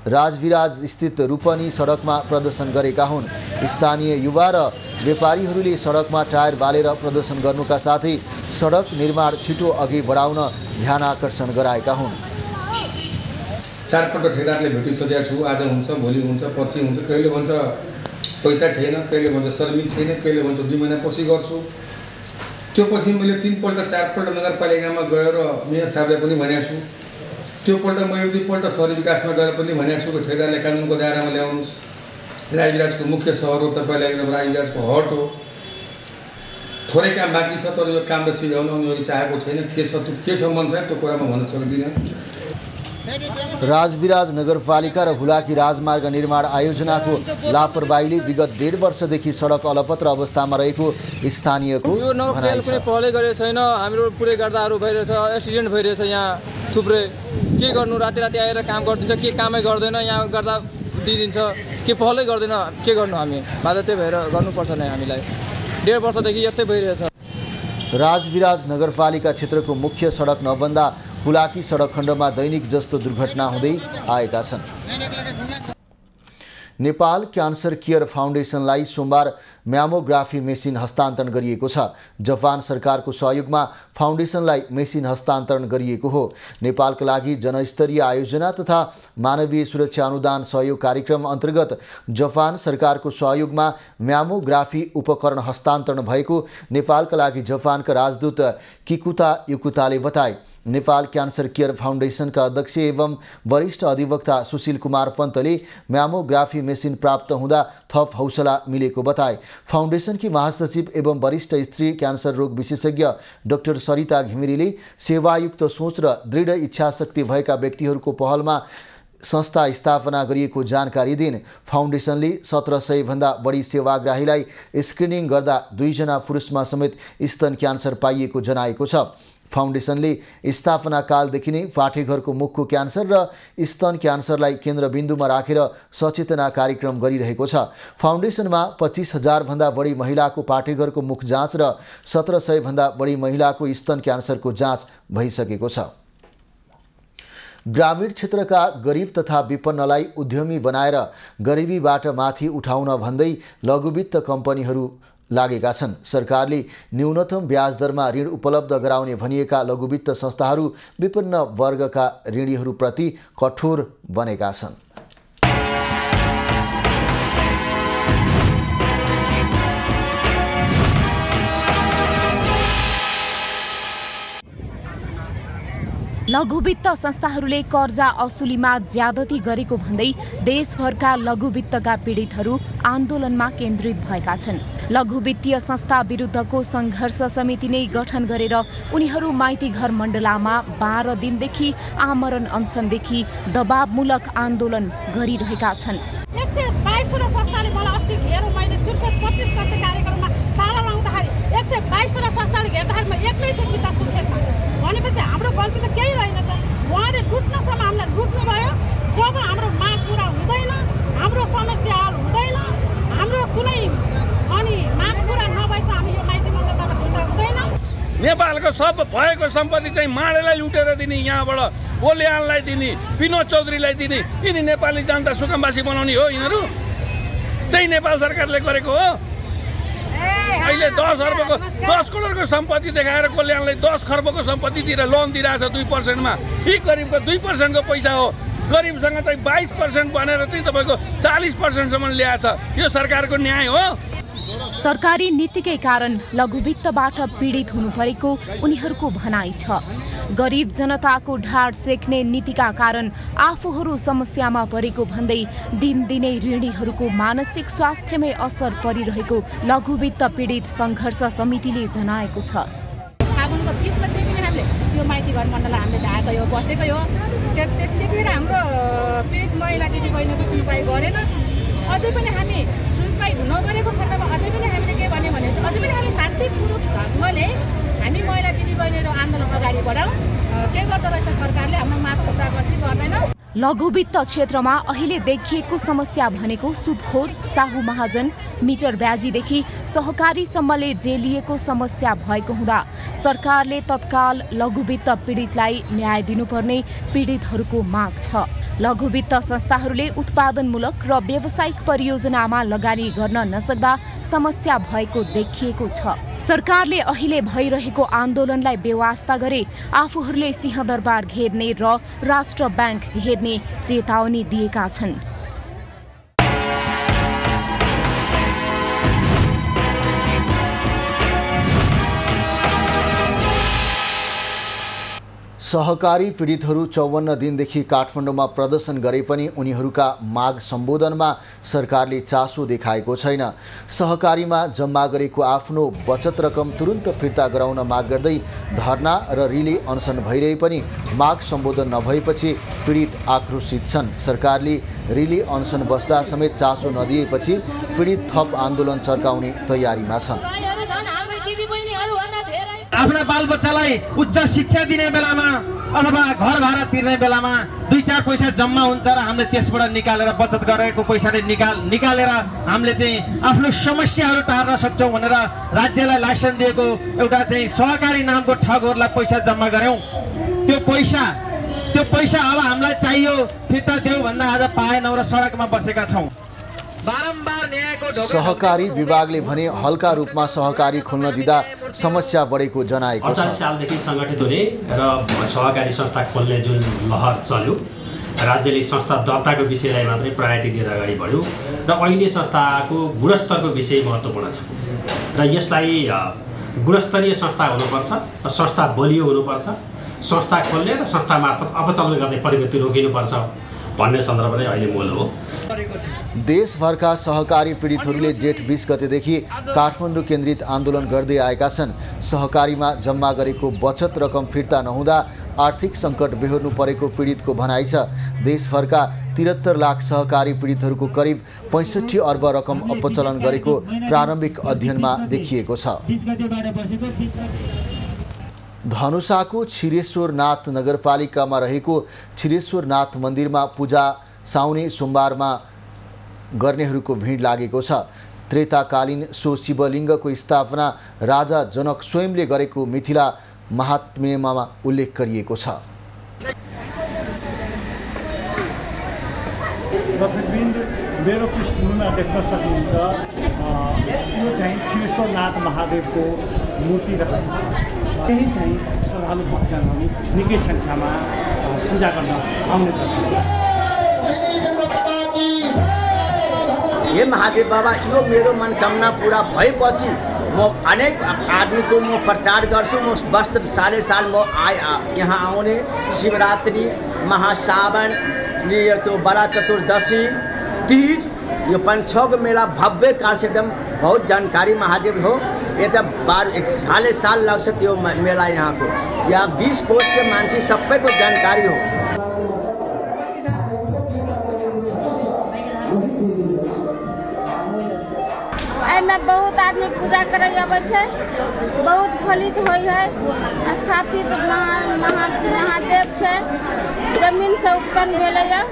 राजविराज स्थित रूपनी सडकमा प्रदर्शन गरेका हुन्। स्थानीय युवा र व्यापारीहरूले सडकमा टायर बालेर प्रदर्शन गर्नुका साथै सडक निर्माण छिटो अघि बढाउन ध्यान आकर्षण गराएका हुन्। चारपल्ट ठेकेदारले भेटिसकेका छु। आज हुन्छ, भोलि हुन्छ, पर्सि हुन्छ। कहिले भन्छ पैसा छैन, कहिले भन्छ सर्भिस छैन, कहिले भन्छ 2 महिना पछि गर्छु। त्यो पछि मैले 3 पल्ट 4 पल्ट नगरपालिकामा गएर मेयर साहबलाई पनि भनेको छु। त्यो पल्ट मैले 2 पल्ट शहरी विकासमा गएर पनि भनेको छु कि ठेकेदारले कानुनको दायरामा ल्याउनुहोस्। राजविराजको मुख्य सहर हो, तपाईँलाई एकदम राजविराजको हट हो। थोरै काम बाँकी छ, तर यो काम र सिध्याउन उनीहरूले चाहेको छैन। के छ मन छ त्यो कुरामा भन्न सक्दिनँ। राजविराज नगरपालिका र हुलाकी राजमार्ग निर्माण आयोजनाको लापरवाहीले विगत 1.5 वर्षदेखि सडक अलपत्र अवस्थामा रहेको स्थानीयको यो नगरपालिकाले कुनै पहलै गरेको छैन। हाम्रो पुरै गर्दाहरू भइरहेछ, एक्सिडेन्ट भइरहेछ यहाँ थुप्रै। के गर्नु, राति आएर काम गर्दिन्छ, के कामै गर्दैन, यहाँ गर्दा दिइदिन्छ, के पहलै गर्दैन। के गर्नु, हामी बाध्य त्यही भएर गर्नुपर्छ नै। हामीलाई 1.5 वर्षदेखि यस्तै भइरहेछ। राजविराज नगरपालिका क्षेत्रको मुख्य सडक नबन्दा हुलाकी सडक खण्डमा दैनिक जस्तो दुर्घटना हुँदै आएका छन्। नेपाल क्यान्सर केयर फाउन्डेसनलाई सोमबार म्यामोग्राफी मेसिन हस्तान्तरण गरिएको छ। जापान सरकारको सहयोगमा फाउन्डेसनलाई मेसिन हस्तान्तरण गरिएको हो। नेपालका लागि जनस्तरीय आयोजना तथा मानवीय सुरक्षा अनुदान सहयोग कार्यक्रम अन्तर्गत जापान सरकारको सहयोगमा म्यामोग्राफी उपकरण हस्तान्तरण भएको नेपालका लागि जापानका राजदूत किकुता युकुताले बताए। नेपाल क्यान्सर केयर फाउन्डेसनका अध्यक्ष एवं वरिष्ठ अधिवक्ता सुशील कुमार पन्तले म्यामोग्राफी मेसिन प्राप्त हुँदा थप हौसला मिलेको बताए। फाउन्डेसनकी महासचिव एवं वरिष्ठ स्त्री क्यान्सर रोग विशेषज्ञ डाक्टर सरिता घिमिरेले सेवायुक्त सोच र दृढ इच्छाशक्ति भएका व्यक्तिहरूको पहलमा संस्था स्थापना गरिएको जानकारी दिन्। फाउन्डेसनले 1700 भन्दा बढी सेवाग्राहीलाई स्क्रिनिङ गर्दा 2 जना पुरुषमा समेत स्तन क्यान्सर पाइएको जनाएको छ। फाउन्डेसनले स्थापना कालदेखि नै पाठेघरको मुखको क्यान्सर र स्तन क्यान्सरलाई केन्द्रबिन्दुमा राखेर सचेतना कार्यक्रम गरिरहेको छ। फाउन्डेसनमा 25,000 भन्दा बढी महिलाको पाठेघरको मुख जाँच र 1700 भन्दा बढी महिलाको स्तन क्यान्सरको जाँच भइसकेको छ। ग्रामीण क्षेत्रका गरिब तथा विपन्नलाई उद्यमी बनाएर गरिबीबाट माथि उठाउन भन्दै लघुवित्त कम्पनीहरू लागेका छन्। सरकारले न्यूनतम ब्याज दरमा ऋण उपलब्ध गराउने भनिएका लघुवित्त संस्थाहरू विपन्न वर्गका ऋणीहरूप्रति कठोर बनेका छन्। लघुवित्त संस्थाहरूले कर्जा असुलीमा ज्यादती गरेको भन्दै देशभरका लघुवित्तका पीडितहरू आन्दोलनमा केन्द्रित भएका छन्। लघुवित्तीय संस्था विरुद्धको सङ्घर्ष समिति नै गठन गरेर उनीहरू माइतीघर मण्डलामा 12 दिनदेखि आमरण अनसनदेखि दबावमूलक आन्दोलन गरिरहेका छन्। 122 संस्थाले मलाई अस्ति घेर मैले सुर्खेत 25 गते कार्यक्रममा ताला लाउँदाखेरि 122 संस्थाले घेर्दाखेरि म एक्लै थिएँ कि त सुर्खेतमा। भनेपछि हाम्रो गल्ती त केही रहेनछ। उहाँले लुट्नसम्म हामीलाई लुट्नु भयो। जब हाम्रो माग पुरा हुँदैन, हाम्रो समस्या हल हुँदैन, हाम्रो कुनै अनि माग पुरा नभएछ हामी यो माइती मण्डलबाट खुल्दा हुँदैन। नेपालको सब भएको सम्पत्ति चाहिँ माडेलाई लुटेर दिने, यहाँबाट ओल्यानलाई दिने, विनोद चौधरीलाई दिने, यिनी नेपाली जनता सुकमवासी बनाउने हो। यिनीहरू त्यही नेपाल सरकारले गरेको हो। अहिले 10 करोडको सम्पत्ति देखाएर कल्याणलाई 10 खर्बको सम्पत्ति दिएर लोन दिइरहेछ 2%मा। यी गरिबको 2%को पैसा हो। गरिबसँग चाहिँ 22% बनेर चाहिँ तपाईँको 40%सम्म ल्याएछ। यो सरकारको न्याय हो। सरकारी नीतिकै कारण लघुवित्तबाट पीडित हुनु परेको उनीहरूको भनाइ छ। गरिब जनताको ढाड सेक्ने नीतिका कारण आफूहरू समस्यामा परेको भन्दै दिनदिनै ऋणीहरूको मानसिक स्वास्थ्यमै असर परिरहेको लघुवित्त पीडित सङ्घर्ष समितिले जनाएको छ। फागुनको 30 गते पनि हामीले त्यो माइतीघर मण्डल हामीले ढाकेको हो, बसेकै हो। त्यतिखेर हाम्रो पीडित महिला दिदीबहिनीको सुनवाई गरेन। अझै पनि हामी सुनवाई नगरेको खण्डमा अझै पनि हामीले के भन्यो भने अझै पनि हामी शान्तिपूर्वक ढङ्गले हामी महिला दिदीबहिनीहरू आन्दोलन अगाडि बढाउँ। के गर्दो रहेछ सरकारले, हाम्रो माग पुरा गर्दै गर्दैन। लघुवित्त क्षेत्रमा अहिले देखिएको समस्या भनेको सुदखोर, साहु महाजन, मिटर ब्याजीदेखि सहकारीसम्मले जेलिएको समस्या भएको हुँदा सरकारले तत्काल लघुवित्त पीडितलाई न्याय दिनुपर्ने पीडितहरूको माग छ। लघुवित्त संस्थाहरूले उत्पादनमूलक र व्यावसायिक परियोजनामा लगानी गर्न नसक्दा समस्या भएको देखिएको छ। सरकारले अहिले भइरहेको आन्दोलनलाई बेवास्ता गरे आफूहरूले सिंहदरबार घेर्ने र राष्ट्र ब्याङ्क घेर्ने चेतावनी दिएका छन्। सहकारी पीडितहरू 54 दिनदेखि काठमाडौँमा प्रदर्शन गरे पनि उनीहरूका माग सम्बोधनमा सरकारले चासो देखाएको छैन। सहकारीमा जम्मा गरेको आफ्नो बचत रकम तुरुन्त फिर्ता गराउन माग गर्दै धरना र रिले अनसन भइरहे पनि माग सम्बोधन नभएपछि पीडित आक्रोशित छन्। सरकारले रिले अनसन बस्दा समेत चासो नदिएपछि पीडित थप आन्दोलन चर्काउने तयारीमा छन्। आफ्ना बालबच्चालाई उच्च शिक्षा दिने बेलामा अथवा घर भाडा तिर्ने बेलामा 2-4 पैसा जम्मा हुन्छ र हामीले त्यसबाट निकालेर बचत गरेको पैसाले निकालेर हामीले चाहिँ आफ्नो समस्याहरू टार्न सक्छौँ भनेर राज्यलाई लाइसेन्स दिएको एउटा चाहिँ सहकारी नामको ठगहरूलाई पैसा जम्मा गऱ्यौँ। त्यो पैसा अब हामीलाई चाहियो, फिर्ता देऊ भन्दा आज पाएनौँ र सडकमा बसेका छौँ। सहकारी विभागले भने हल्का रूपमा सहकारी खोल्न दिँदा समस्या बढेको जनाएको छ। 48 सालदेखि सङ्गठित हुने र सहकारी संस्था खोल्ने जुन लहर चल्यो, राज्यले संस्था दर्ताको विषयलाई मात्रै प्रायोरिटी दिएर अगाडि बढ्यो र अहिले संस्थाको गुणस्तरको विषय महत्त्वपूर्ण छ र यसलाई गुणस्तरीय संस्था हुनुपर्छ, संस्था बलियो हुनुपर्छ, संस्था खोल्ने र संस्था मार्फत अपचलन गर्ने प्रवृत्ति रोकिनुपर्छ भन्ने सन्दर्भ नै अहिले मूल हो। देशभरका सहकारी पीडितहरूले जेठ 20 गतेदेखि काठमाडौँ केन्द्रित आन्दोलन गर्दै आएका छन्। सहकारीमा जम्मा गरेको बचत रकम फिर्ता नहुँदा आर्थिक सङ्कट बेहोर्नु परेको पीडितको भनाइ छ। देशभरका 73 लाख सहकारी पीडितहरूको करिब 65 अर्ब रकम अपचलन गरेको प्रारम्भिक अध्ययनमा देखिएको छ। धनुषाको छिरेश्वरनाथ नगरपालिकामा रहेको छिरेश्वरनाथ मन्दिरमा पूजा साउने सोमबारमा गर्नेहरूको भिड लागेको छ। त्रेताकालीन सो शिवलिङ्गको स्थापना राजा जनक स्वयंले गरेको मिथिला महात्म्यमा उल्लेख गरिएको छ। दर्शकवृन्द, मेरो पृष्ठभूमिमा देख्न सक्नुहुन्छ यो चाहिँ छिरेश्वरनाथ महादेवको मूर्ति रहेको छ। यही चाहिँ श्रद्धालु भक्तजनहरू निकै सङ्ख्यामा पूजा गर्न आउने गर्छन्। हे महादेव बाबा, यो मेरो मनोकामना पुरा भएपछि म अनेक आदमीको म प्रचार गर्छु। म वस्त्र साले साल म यहाँ आउने शिवरात्रि, महासावन, त्यो बड़ा चतुर्दशी, तीज, यो 5-6 को मेला भव्य काल से एकदम बहुत जानकारी महादेव हो। ये तो साले साल लग्छ त्यो मेला यहाँ को। यहाँ 20 कोष के मान्छे सबैको जानकारी हो। में बहुत आदमी पूजा करे अबै छै, बहुत फलित होइ है। स्थापित महादेव छै, जमीन से उत्पन्न भेलैया।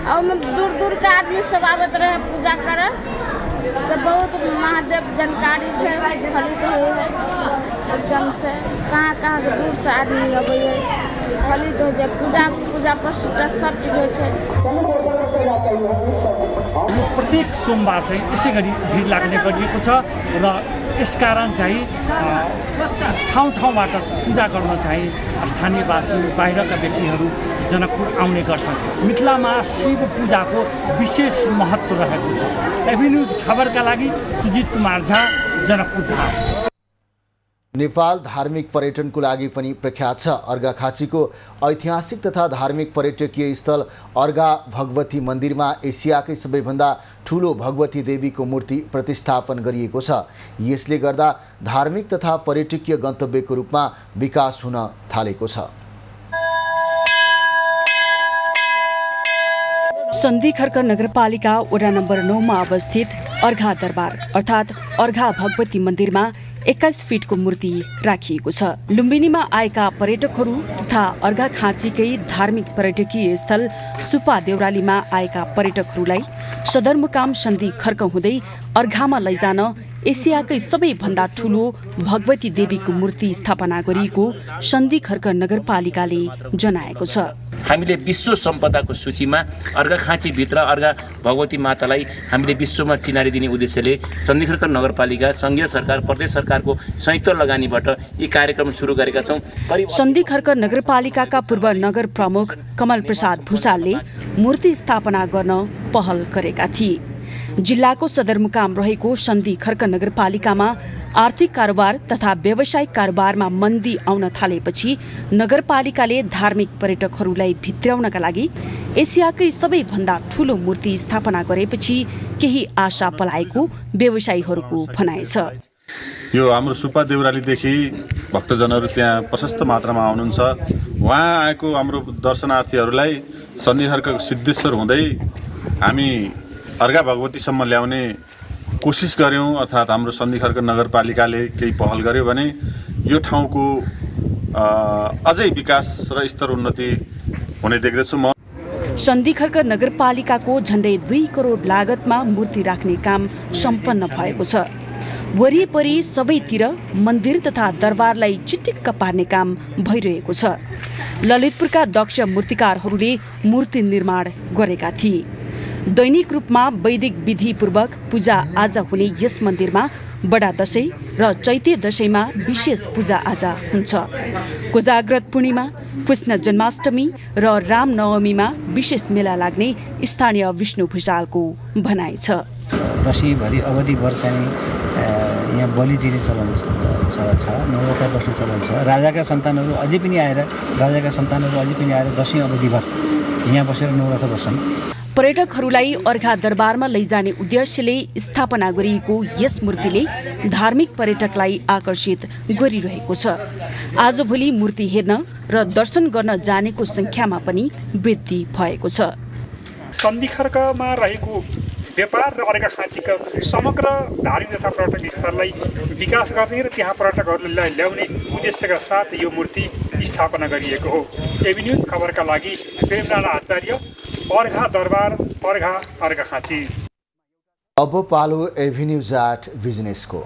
और दूर दूर के आदमी सब आबत रहे पूजा करे। सब बहुत महादेव जानकारी छै, फलित होइ है एकदम से। कहाँ कहाँ के दूर से आदमी अबै है, फलित हो जाए। पूजा प्रसिद्ध सब चीज होइ छै। प्रत्येक सोमबार चाहिँ यसै गरी भिड लाग्ने गरिएको छ र यसकारण चाहिँ ठाउँ ठाउँबाट पूजा गर्न चाहिँ स्थानीयवासी बाहिरका व्यक्तिहरू जनकपुर आउने गर्छन्। मिथिलामा शिव पूजाको विशेष महत्त्व रहेको छ। एभिन्यूज खबरका लागि सुजित कुमार झा, जनकपुर धाम। नेपाल धार्मिक पर्यटनको लागि पनि प्रख्यात छ। अर्घाखाँचीको ऐतिहासिक तथा धार्मिक पर्यटकीय स्थल अर्घा भगवती मन्दिरमा एसियाकै सबैभन्दा ठुलो भगवती देवीको मूर्ति प्रतिस्थापन गरिएको छ। यसले गर्दा धार्मिक तथा पर्यटकीय गन्तव्यको रूपमा विकास हुन थालेको छ। सन्धि खर्क नगरपालिका वडा नम्बर 9 मा अवस्थित अर्घा दरबार अर्थात् अर्घा भगवती मन्दिरमा 21 फिटको मूर्ति राखिएको छ। लुम्बिनीमा आएका पर्यटकहरू तथा अर्घाखाँचीकै धार्मिक पर्यटकीय स्थल सुपा देउरालीमा आएका पर्यटकहरूलाई सदरमुकाम सन्धि खर्क हुँदै अर्घामा लैजान एसियाकै सबैभन्दा ठुलो भगवती देवीको मूर्ति स्थापना गरिएको सन्धि खर्क नगरपालिकाले जनाएको छ। हामीले विश्व सम्पदाको सूचीमा अर्घाखाँचीभित्र अर्घा भगवती मातालाई हामीले विश्वमा चिनारी दिने उद्देश्यले सन्धि खर्क नगरपालिका, संघीय सरकार, प्रदेश सरकारको संयुक्त लगानीबाट यी कार्यक्रम सुरु गरेका छौँ। सन्धि खर्क नगरपालिकाका पूर्व नगर प्रमुख कमल प्रसाद भुसालले मूर्ति स्थापना गर्न पहल गरेका थिए। जिल्लाको सदरमुकाम रहेको सन्धि खर्क नगरपालिकामा आर्थिक कारोबार तथा व्यावसायिक कारोबारमा मन्दी आउन थालेपछि नगरपालिकाले धार्मिक पर्यटकहरूलाई भित्र्याउनका लागि एसियाकै सबैभन्दा ठुलो मूर्ति स्थापना गरेपछि केही आशा पलाएको व्यवसायीहरूको भनाइ छ। यो हाम्रो सुपा देउरालीदेखि भक्तजनहरू त्यहाँ प्रशस्त मात्रामा आउनुहुन्छ। उहाँ आएको हाम्रो दर्शनार्थीहरूलाई सन्धि खर्क सिद्धेश्वर हुँदै हामी अर्घा भगवतीसम्म ल्याउने कोसिस गर्यौं। अर्थात् हाम्रो सन्धि खर्क नगरपालिकाले केही पहल गर्यो भने यो ठाउँको अझै विकास र स्तर उन्नति हुने देख्दछु म। सन्धि खर्क नगरपालिकाको झण्डै 2 करोड लागतमा मूर्ति राख्ने काम सम्पन्न भएको छ। वरिपरि सबैतिर मन्दिर तथा दरबारलाई चिटिक्क पार्ने काम भइरहेको छ। ललितपुरका दक्ष मूर्तिकारहरूले मूर्ति निर्माण गरेका थिए। दैनिक रूपमा वैदिक विधिपूर्वक पूजा आज हुने यस मन्दिरमा बडा दशैं र चैते दशैंमा विशेष पूजा आजा हुन्छ। कोजाग्रत पूर्णिमा, कृष्ण जन्माष्टमी र रामनवमीमा विशेष मेला लाग्ने स्थानीय विष्णु भुसालको भनाइ छ। दशैँभरि अवधिभर चाहिँ यहाँ बलि दिने चलन छ, नवरात्र बस्ने चलन छ। राजाका सन्तानहरू अझै पनि आएर दशैँ अवधिभर यहाँ बसेर नवरात्र बस्छन्। पर्यटकहरूलाई अर्घा दरबारमा लैजाने उद्देश्यले स्थापना गरिएको यस मूर्तिले धार्मिक पर्यटकलाई आकर्षित गरिरहेको छ। आजभोलि मूर्ति हेर्न र दर्शन गर्न जानेको संख्यामा पनि वृद्धि भएको छ। सन्धि खर्कमा रहेको व्यापार र अर्घाखाँचीका समग्र धार्मिक तथा पर्यटक स्थललाई विकास गर्ने र त्यहाँ पर्यटकहरूलाई ल्याउने उद्देश्यका साथ यो मूर्ति स्थापना गरिएको हो। एभिन्यूज खबरका लागि प्रेमलाल आचार्य, अर्घा दरबार, अर्घाखाँची। अब पालो एभिन्यूज एट बिजनेसको।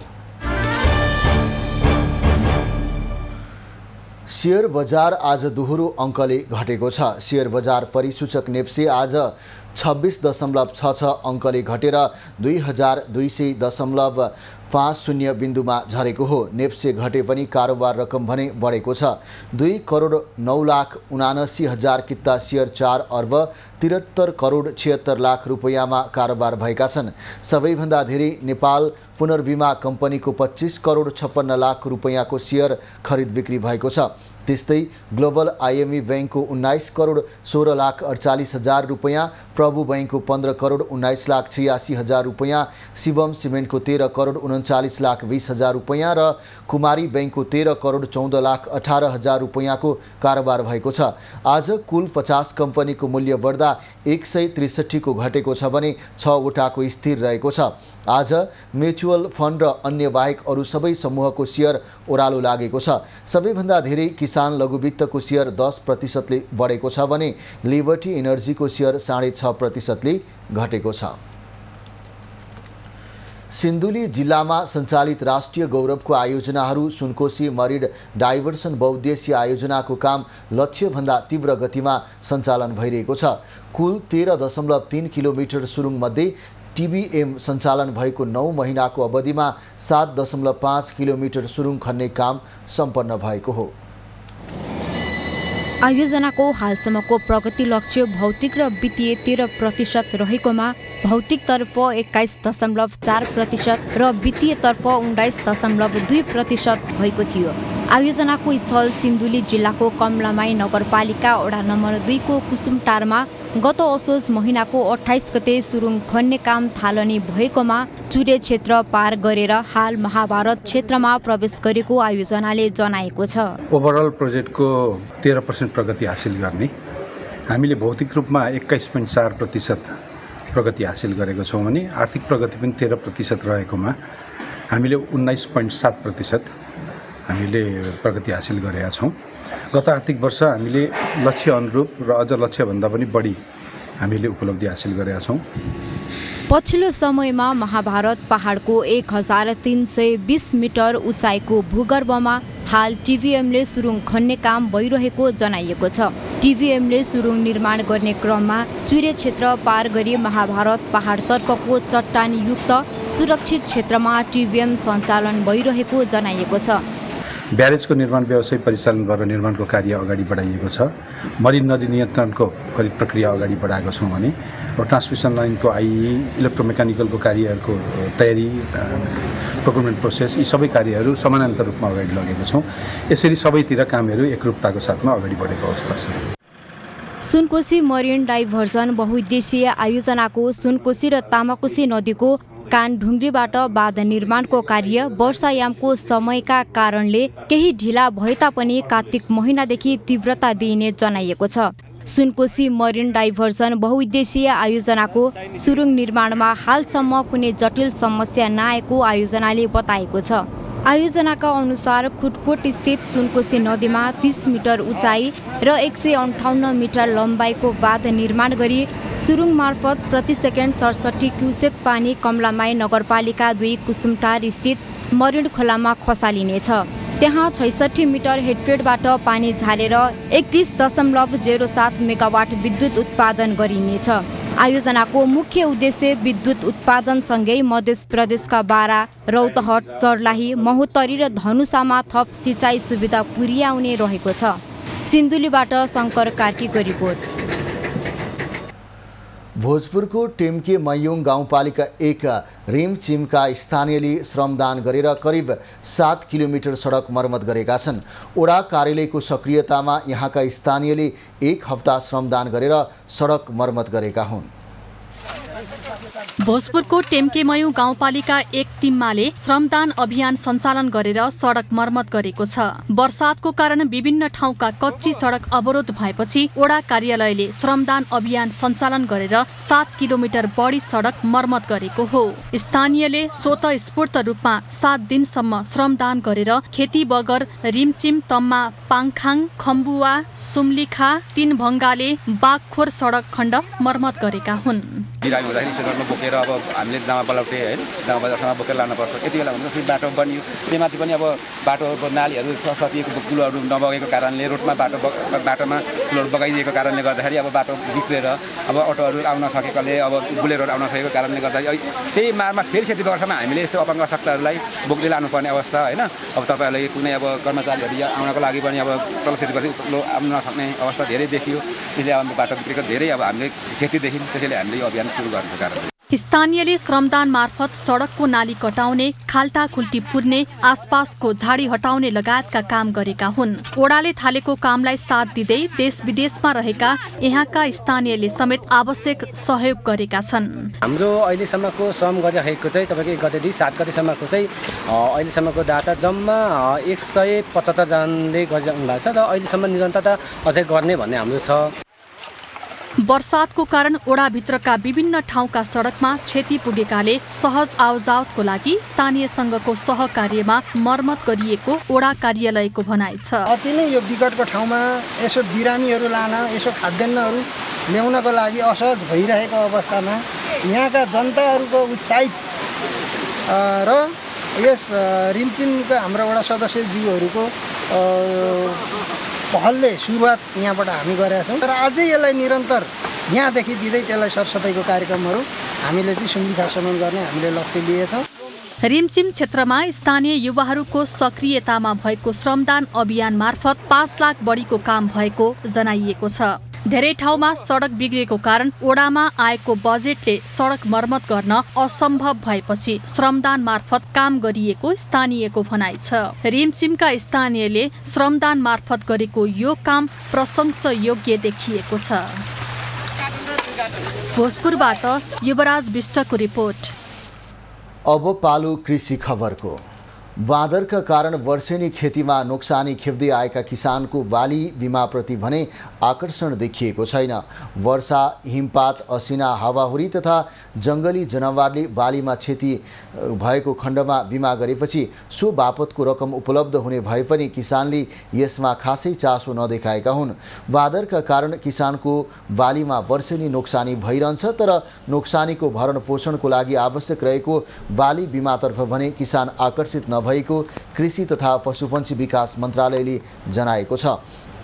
शेयर बजार आज दोहोरो अङ्कले घटेको छ। शेयर बजार परिसूचक नेप्से आज 26.66 अङ्कले घटेर 2200.50 बिन्दुमा झरेको हो। नेप्से घटे पनि कारोबार रकम भने बढेको छ। 2,09,79,000 किता सेयर 4 अर्ब 73 करोड 76 लाख रुपैयाँमा कारोबार भएका छन्। सबैभन्दा धेरै नेपाल पुनर्विमा कम्पनीको 25 करोड 56 लाख रुपैयाँको सेयर खरिद बिक्री भएको छ। त्यस्तै ग्लोबल आइएमई बैंकको 19 करोड 16 लाख 48 हजार रुपैयाँ, प्रभु बैंकको 15 करोड 19 लाख 86 हजार रुपैयाँ, शिवम सिमेन्टको 13 करोड 39 लाख 20 हजार रुपैयाँ र कुमारी बैंकको 13 करोड 14 लाख 18 हजार रुपैयाँको कारोबार भएको छ। आज कुल 50 कम्पनीको मूल्य बढ्दा 163 को घटेको छ भने 6 वटाको स्थिर रहेको छ। आज म्युचुअल फन्ड र अन्य बाहेक अरू सबै समूहको सेयर ओह्रालो लागेको छ। सबैभन्दा धेरै किसान लघुवित्तको सेयर 10% बढेको छ भने लिबर्टी एनर्जीको सेयर 6.5% घटेको छ। सिन्धुली जिल्लामा सञ्चालित राष्ट्रिय गौरवको आयोजनाहरू सुनकोशी मरिन डाइभर्सन बहुद्देश्य आयोजनाको काम लक्ष्यभन्दा तीव्र गतिमा सञ्चालन भइरहेको छ। कुल 13.3 किलोमिटर सुरुङमध्ये टिबिएम सञ्चालन भएको 9 महिनाको अवधिमा 7.5 किलोमिटर सुरुङ खन्ने काम सम्पन्न भएको हो। आयोजनाको हालसम्मको प्रगति लक्ष्य भौतिक र वित्तीय 13% रहेकोमा भौतिकतर्फ 21.4% र वित्तीयतर्फ 19.2% भएको थियो। आयोजनाको स्थल सिन्धुली जिल्लाको कमलामाई नगरपालिका वडा नम्बर 2 को कुसुमटारमा गत असोज महिनाको 28 गते सुरुङ खन्ने काम थालनी भएकोमा चुरे क्षेत्र पार गरेर हाल महाभारत क्षेत्रमा प्रवेश गरेको आयोजनाले जनाएको छ। ओभरअल प्रोजेक्टको 13% प्रगति हासिल गर्ने, हामीले भौतिक रूपमा 21.4% प्रगति हासिल गरेको छौँ भने आर्थिक प्रगति पनि 13% रहेकोमा हामीले 19.7% हामीले प्रगति हासिल गरेका छौँ। गत आर्थिक वर्ष हामीले लक्ष्य अनुरूप र अझ लक्ष्यभन्दा पनि बढी हामीले उपलब्धि हासिल गरेका छौँ। पछिल्लो समयमा महाभारत पहाडको 1320 मिटर उचाइको भूगर्भमा हाल टिबिएमले सुरुङ खन्ने काम भइरहेको जनाइएको छ। टिबिएमले सुरुङ निर्माण गर्ने क्रममा चुरे क्षेत्र पार गरी महाभारत पहाडतर्फको चट्टानयुक्त सुरक्षित क्षेत्रमा टिबिएम सञ्चालन भइरहेको जनाइएको छ। ब्यारेजको निर्माण व्यवसायिक परिचालन गरेर निर्माणको कार्य अगाडि बढाइएको छ। मरिन नदी नियन्त्रणको खरिद प्रक्रिया अगाडि बढाएको छौँ भने ट्रान्समिसन लाइनको आइई इलेक्ट्रोमेकानिकलको कार्यहरूको तयारी प्रोक्युरमेन्ट प्रोसेस यी सबै कार्यहरू समानान्तर रूपमा अगाडि लगेका छौँ। यसरी सबैतिर कामहरू एकरूपताको साथमा अगाडि बढेको अवस्था छ। सुनकोशी मरिन डाइभर्जन बहुउद्देश्यीय आयोजनाको सुनकोशी र तामाकोशी नदीको कानढुङ्ग्रीबाट बाँध निर्माणको कार्य वर्षायामको समयका कारणले केही ढिला भए तापनि कार्तिक महिनादेखि तीव्रता दिइने जनाइएको छ। सुनकोशी मरिन डाइभर्जन बहुउद्देश्यीय आयोजनाको सुरुङ निर्माणमा हालसम्म कुनै जटिल समस्या नआएको आयोजनाले बताएको छ। आयोजनाका अनुसार खुटकोट स्थित सुनकोशी नदीमा 30 मिटर उचाइ र 158 मिटर लम्बाइको बाँध निर्माण गरी सुरुङ मार्फत प्रति सेकेन्ड 67 क्युसेक पानी कमलामाई नगरपालिका 2 कुसुमटार स्थित मरिन खोलामा खसालिनेछ। त्यहाँ 66 मिटर हेडफेडबाट पानी झारेर 31.07 मेगावाट विद्युत उत्पादन गरिनेछ। आयोजनाको मुख्य उद्देश्य विद्युत उत्पादनसँगै मध्य प्रदेशका बारा, रौतहट, सर्लाही, महोत्तरी र धनुषामा थप सिँचाइ सुविधा पुर्याउने रहेको छ। सिन्धुलीबाट शङ्कर कार्कीको रिपोर्ट। भोजपुरको टेम्के मयूङ गाउँपालिका 1 रिमचिमका स्थानीयले श्रमदान गरेर करिब 7 किलोमिटर सडक मर्मत गरेका छन्। ओडा कार्यालयको सक्रियतामा यहाँका स्थानीयले 1 हप्ता श्रमदान गरेर सडक मर्मत गरेका हुन्। भोजपुरको टेम्केमयू गाउँपालिका 1 टिम्माले श्रमदान अभियान सञ्चालन गरेर सडक मर्मत गरेको छ। वर्षातको कारण विभिन्न ठाउँका कच्ची सडक अवरोध भएपछि ओडा कार्यालयले श्रमदान अभियान सञ्चालन गरेर 7 किलोमिटर बढी सडक मर्मत गरेको हो। स्थानीयले स्वतस्फूर्त रूपमा 7 दिनसम्म श्रमदान गरेर खेती बगर, रिमचिम, तम्मा, पाङखाङ, खम्बुवा, सुम्लिखा, 3 भङ्गाले बागखोर सडक खण्ड मर्मत गरेका हुन्। बिरामी हुँदाखेरि स्ट्रेचरमा बोकेर अब हामीले दामा बलौटे होइन दामा बजारसम्म बोकेर लानुपर्छ। यति बेला भने फेरि बाटो बनियो, त्यहीमाथि पनि अब बाटो नालीहरू सतिएको पुलहरू नबगेको कारणले रोडमा बाटोमा पुलहरू बगाइदिएको कारणले गर्दाखेरि अब बाटो बिग्रेर अब अटोहरू आउन सकेकोले अब बुलेरोहरू आउन सकेको कारणले गर्दा त्यही मारमा फेरि सेती बगरसम्म हामीले यस्तो अपाङ्ग शक्तहरूलाई बोक्दै लानुपर्ने अवस्था होइन। अब तपाईँहरूले कुनै अब कर्मचारीहरू यहाँ आउनको लागि पनि अब तल सेती बगरी आउन नसक्ने अवस्था धेरै देखियो। त्यसले अब बाटो बिग्रेको धेरै अब हामीले क्षति देख्यौँ। त्यसैले हामीले यो अभियान सुरु गर्नुको कारण स्थानीयले श्रमदान मार्फत सडकको नाली कटाउने, खाल्टा खुल्टी पुर्ने, आसपासको झाडी हटाउने लगायतका काम गरेका हुन्। ओडाले थालेको कामलाई साथ दिँदै देश विदेशमा रहेका यहाँका स्थानीयले समेत आवश्यक सहयोग गरेका छन्। हाम्रो अहिलेसम्मको श्रम गरिरहेको चाहिँ तपाईँको गते 7 गतेसम्मको चाहिँ अहिलेसम्मको डाटा जम्मा 175 जनाले गरिरहनु भएको छ र अहिलेसम्म निरन्तरता अझै गर्ने भन्ने हाम्रो छ। वर्षातको कारण ओडाभित्रका विभिन्न ठाउँका सडकमा क्षति पुगेकाले सहज आवाजावतको लागि स्थानीय संघको सहकार्यमा मर्मत गरिएको ओडा कार्यालयको भनाइ छ। अति नै यो विकटको ठाउँमा यसो बिरामीहरू लान, यसो खाद्यान्नहरू ल्याउनको लागि असहज भइरहेको अवस्थामा यहाँका जनताहरूको उत्साहित र यस रिमचिमका हाम्रो वडा सदस्यज्यूहरूको पहलले सुरुवात यहाँबाट हामी गरेका छौँ। तर अझै यसलाई निरन्तर यहाँदेखि दिँदै त्यसलाई सरसफाइको कार्यक्रमहरू हामीले चाहिँ सुविधासम्म गर्ने हामीले लक्ष्य लिएछौँ। रिमचिम क्षेत्रमा स्थानीय युवाहरूको सक्रियतामा भएको श्रमदान अभियान मार्फत 5 लाख बढीको काम भएको जनाइएको छ। धेरै ठाउँमा सडक बिग्रेको कारण ओडामा आएको बजेटले सडक मर्मत गर्न असम्भव भएपछि श्रमदान मार्फत काम गरिएको स्थानीयको भनाइ छ। रिमचिमका स्थानीयले श्रमदान मार्फत गरेको यो काम प्रशंसयोग्य देखिएको छ। भोजपुरबाट युवराज विष्टको रिपोर्ट। अब पालो कृषि खबरको। बाँदरका कारण वर्षेनी खेतीमा नोक्सानी खेप्दै आएका किसानको बाली बिमाप्रति भने आकर्षण देखिएको छैन। वर्षा, हिमपात, असिना, हावाहुरी तथा जङ्गली जनावरले बालीमा क्षति भएको खण्डमा बिमा गरेपछि सो बापतको रकम उपलब्ध हुने भए पनि किसानले यसमा खासै चासो नदेखाएका हुन्। बाँदरका कारण किसानको बालीमा वर्षेनी नोक्सानी भइरहन्छ, तर नोक्सानीको भरण पोषणको लागि आवश्यक रहेको बाली बिमातर्फ भने किसान आकर्षित नभएको कृषि तथा पशुपन्छी विकास मन्त्रालयले जनाएको छ।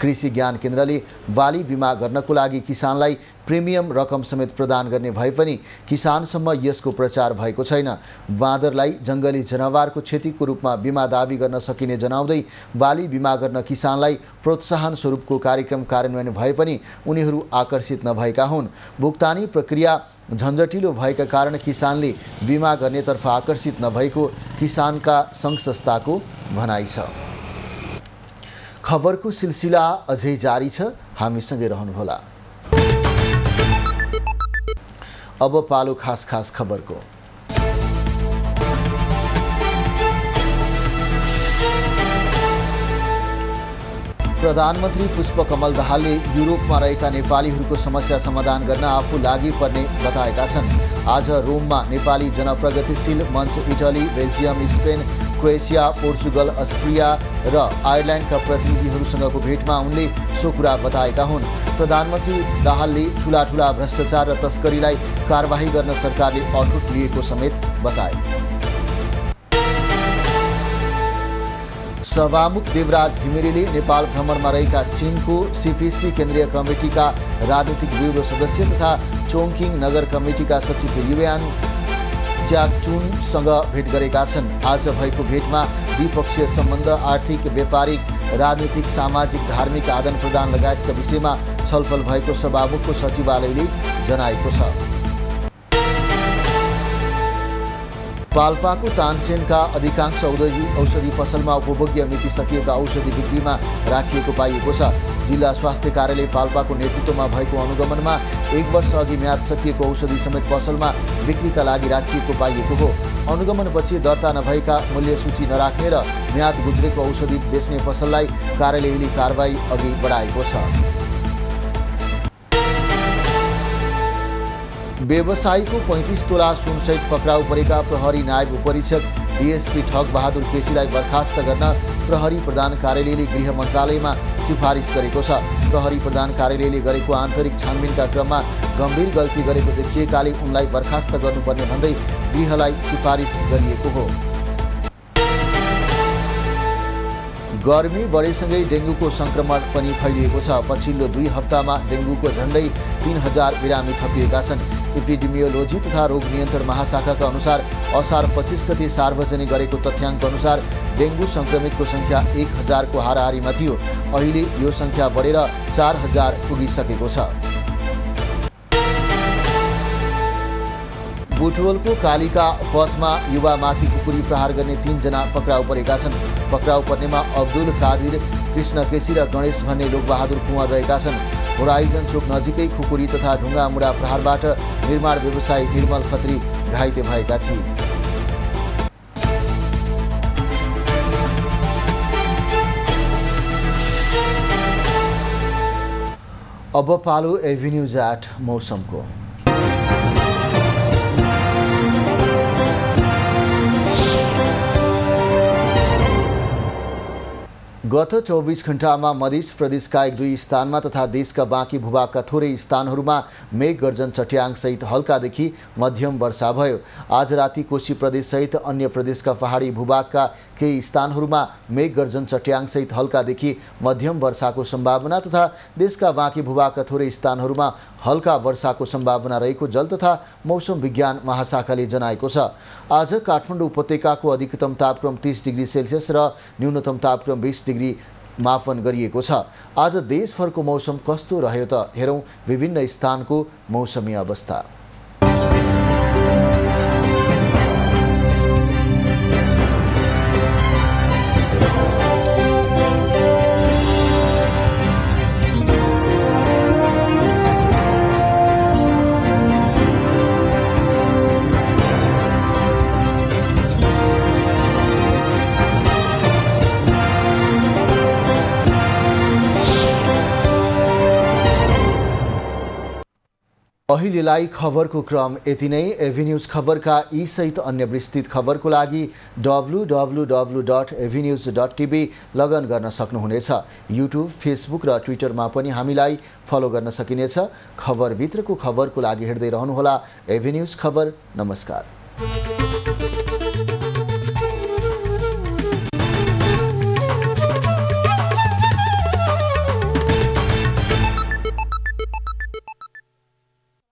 कृषि ज्ञान केन्द्रले बाली बिमा गर्नको लागि किसानलाई प्रिमियम रकम समेत प्रदान गर्ने भए पनि किसानसम्म यसको प्रचार भएको छैन। बाँदरलाई जङ्गली जनावरको क्षतिको रूपमा बिमा दावी गर्न सकिने जनाउँदै बाली बिमा गर्न किसानलाई प्रोत्साहन स्वरूपको कार्यक्रम कार्यान्वयन भए पनि उनीहरू आकर्षित नभएका हुन्। भुक्तानी प्रक्रिया झन्झटिलो भएका कारण किसानले बिमा गर्नेतर्फ आकर्षित नभएको किसानका सङ्घ संस्थाको भनाइ छ। खबरको सिलसिला अझै जारी छ, हामीसँगै रहनुहोला। अब पालो खास खबरको। प्रधानमन्त्री पुष्पकमल दाहालले युरोपमा रहेका नेपालीहरूको समस्या समाधान गर्न आफू लागि पर्ने बताएका छन्। आज रोममा नेपाली जनप्रगतिशील मञ्च Italy, Belgium, Spain, Croatia, Portugal, Austria र आयरल्यान्डका प्रतिनिधिहरूसँगको भेटमा उनले सो कुरा बताएका हुन्। प्रधानमन्त्री दाहालले ठूला भ्रष्टाचार र तस्करीलाई कारबाही गर्न सरकारले अठोट लिएको समेत बताए। सभामुख देवराज घिमिरेले नेपाल भ्रमणमा रहेका चीनको सीपीसी केन्द्रीय कमिटीका राजनीतिक ब्युरो सदस्य तथा चोङकिङ नगर कमिटीका सचिव युयान च्याचुनसँग भेट गरेका छन्। आज भएको भेटमा द्विपक्षीय सम्बन्ध, आर्थिक, व्यापारिक, राजनीतिक, सामाजिक, धार्मिक आदान प्रदान लगायतका विषयमा छलफल भएको सभामुखको सचिवालयले जनाएको छ। पाल्पाको तानसेनका अधिकांश औषधि पसलमा उपभोग्य मिति सकिएका औषधि बिक्रीमा राखिएको पाइएको छ। जिल्ला स्वास्थ्य कार्यालय पाल्पाको नेतृत्वमा भएको अनुगमनमा 1 वर्ष अघि म्याद सकिएको औषधि समेत पसलमा बिक्रीका लागि राखिएको पाइएको हो। अनुगमनपछि दर्ता नभएका मूल्य सूची नराख्ने र म्याद गुज्रेको औषधि बेच्ने पसललाई कार्यालयले कारबाही अघि बढाएको छ। व्यवसायीको 35 तोला सुनसहित पक्राउ परेका प्रहरी नायब उपरीक्षक डीएसपी ठग बहादुर केसीलाई बर्खास्त गर्न प्रहरी प्रधान कार्यालयले गृह मन्त्रालयमा सिफारिस गरेको छ। प्रहरी प्रधान कार्यालयले गरेको आन्तरिक छानबिनका क्रममा गम्भीर गल्ती गरेको देखिएकाले उनलाई बर्खास्त गर्नुपर्ने भन्दै गृहलाई सिफारिस गरिएको हो। गर्मी बढेसँगै डेङ्गुको संक्रमण पनि फैलिएको छ। पछिल्लो 2 हप्तामा डेङ्गुको झन्डै 3000 बिरामी थपिएका छन्। एपिडेमियोलोजी तथा रोग नियन्त्रण महाशाखाका अनुसार असार 25 गते सार्वजनिक गरेको तथ्याङ्क अनुसार डेङ्गु संक्रमितको संख्या 1000 को हाराहारीमा थियो। अहिले यो संख्या बढेर 4000 पुगिसकेको छ। बुटवलको कालिका पथमा युवामाथि कुकुरी प्रहार गर्ने 3 जना पक्राउ परेका छन्। पक्राउ पर्नेमा अब्दुल कादिर, कृष्ण केसी र गणेश भन्ने लोकबहादुर कुँवर रहेका छन्। होराइजन चोक नजिकै खुकुरी तथा ढुङ्गामुढा प्रहारबाट निर्माण व्यवसायी निर्मल खत्री घाइते भएका थिए। अब पालो एभिन्यूज एट मौसमको। गत 24 घण्टामा मध्य प्रदेशका 1-2 स्थानमा तथा देशका बाँकी भूभागका थोरै स्थानहरूमा मेघ गर्जन चट्याङसहित हल्कादेखि मध्यम वर्षा भयो। आज राति कोशी प्रदेशसहित अन्य प्रदेशका पहाडी भूभागका केही स्थानहरूमा मेघ गर्जन चट्याङसहित हल्कादेखि मध्यम वर्षाको सम्भावना तथा देशका बाँकी भूभागका थोरै स्थानहरूमा हल्का वर्षाको सम्भावना रहेको जल तथा मौसम विज्ञान महाशाखाले जनाएको छ। आज काठमाडौँ उपत्यकाको अधिकतम तापक्रम 30 डिग्री सेल्सियस र न्यूनतम तापक्रम 20 डिग्री मापन गरिएको छ। आज देशभरको मौसम कस्तो रह्यो त हेरौँ विभिन्न स्थानको मौसमी अवस्था। अहिलेलाई खबरको क्रम यति नै। एभिन्यूज खबरका यी सहित अन्य विस्तृत खबरको लागि www.avenews.tv लगइन गर्न सक्नुहुनेछ। युट्युब, फेसबुक र ट्विटरमा पनि हामीलाई फलो गर्न सकिनेछ। खबरभित्रको खबरको लागि हेर्दै रहनुहोला एभिन्यूज खबर। नमस्कार।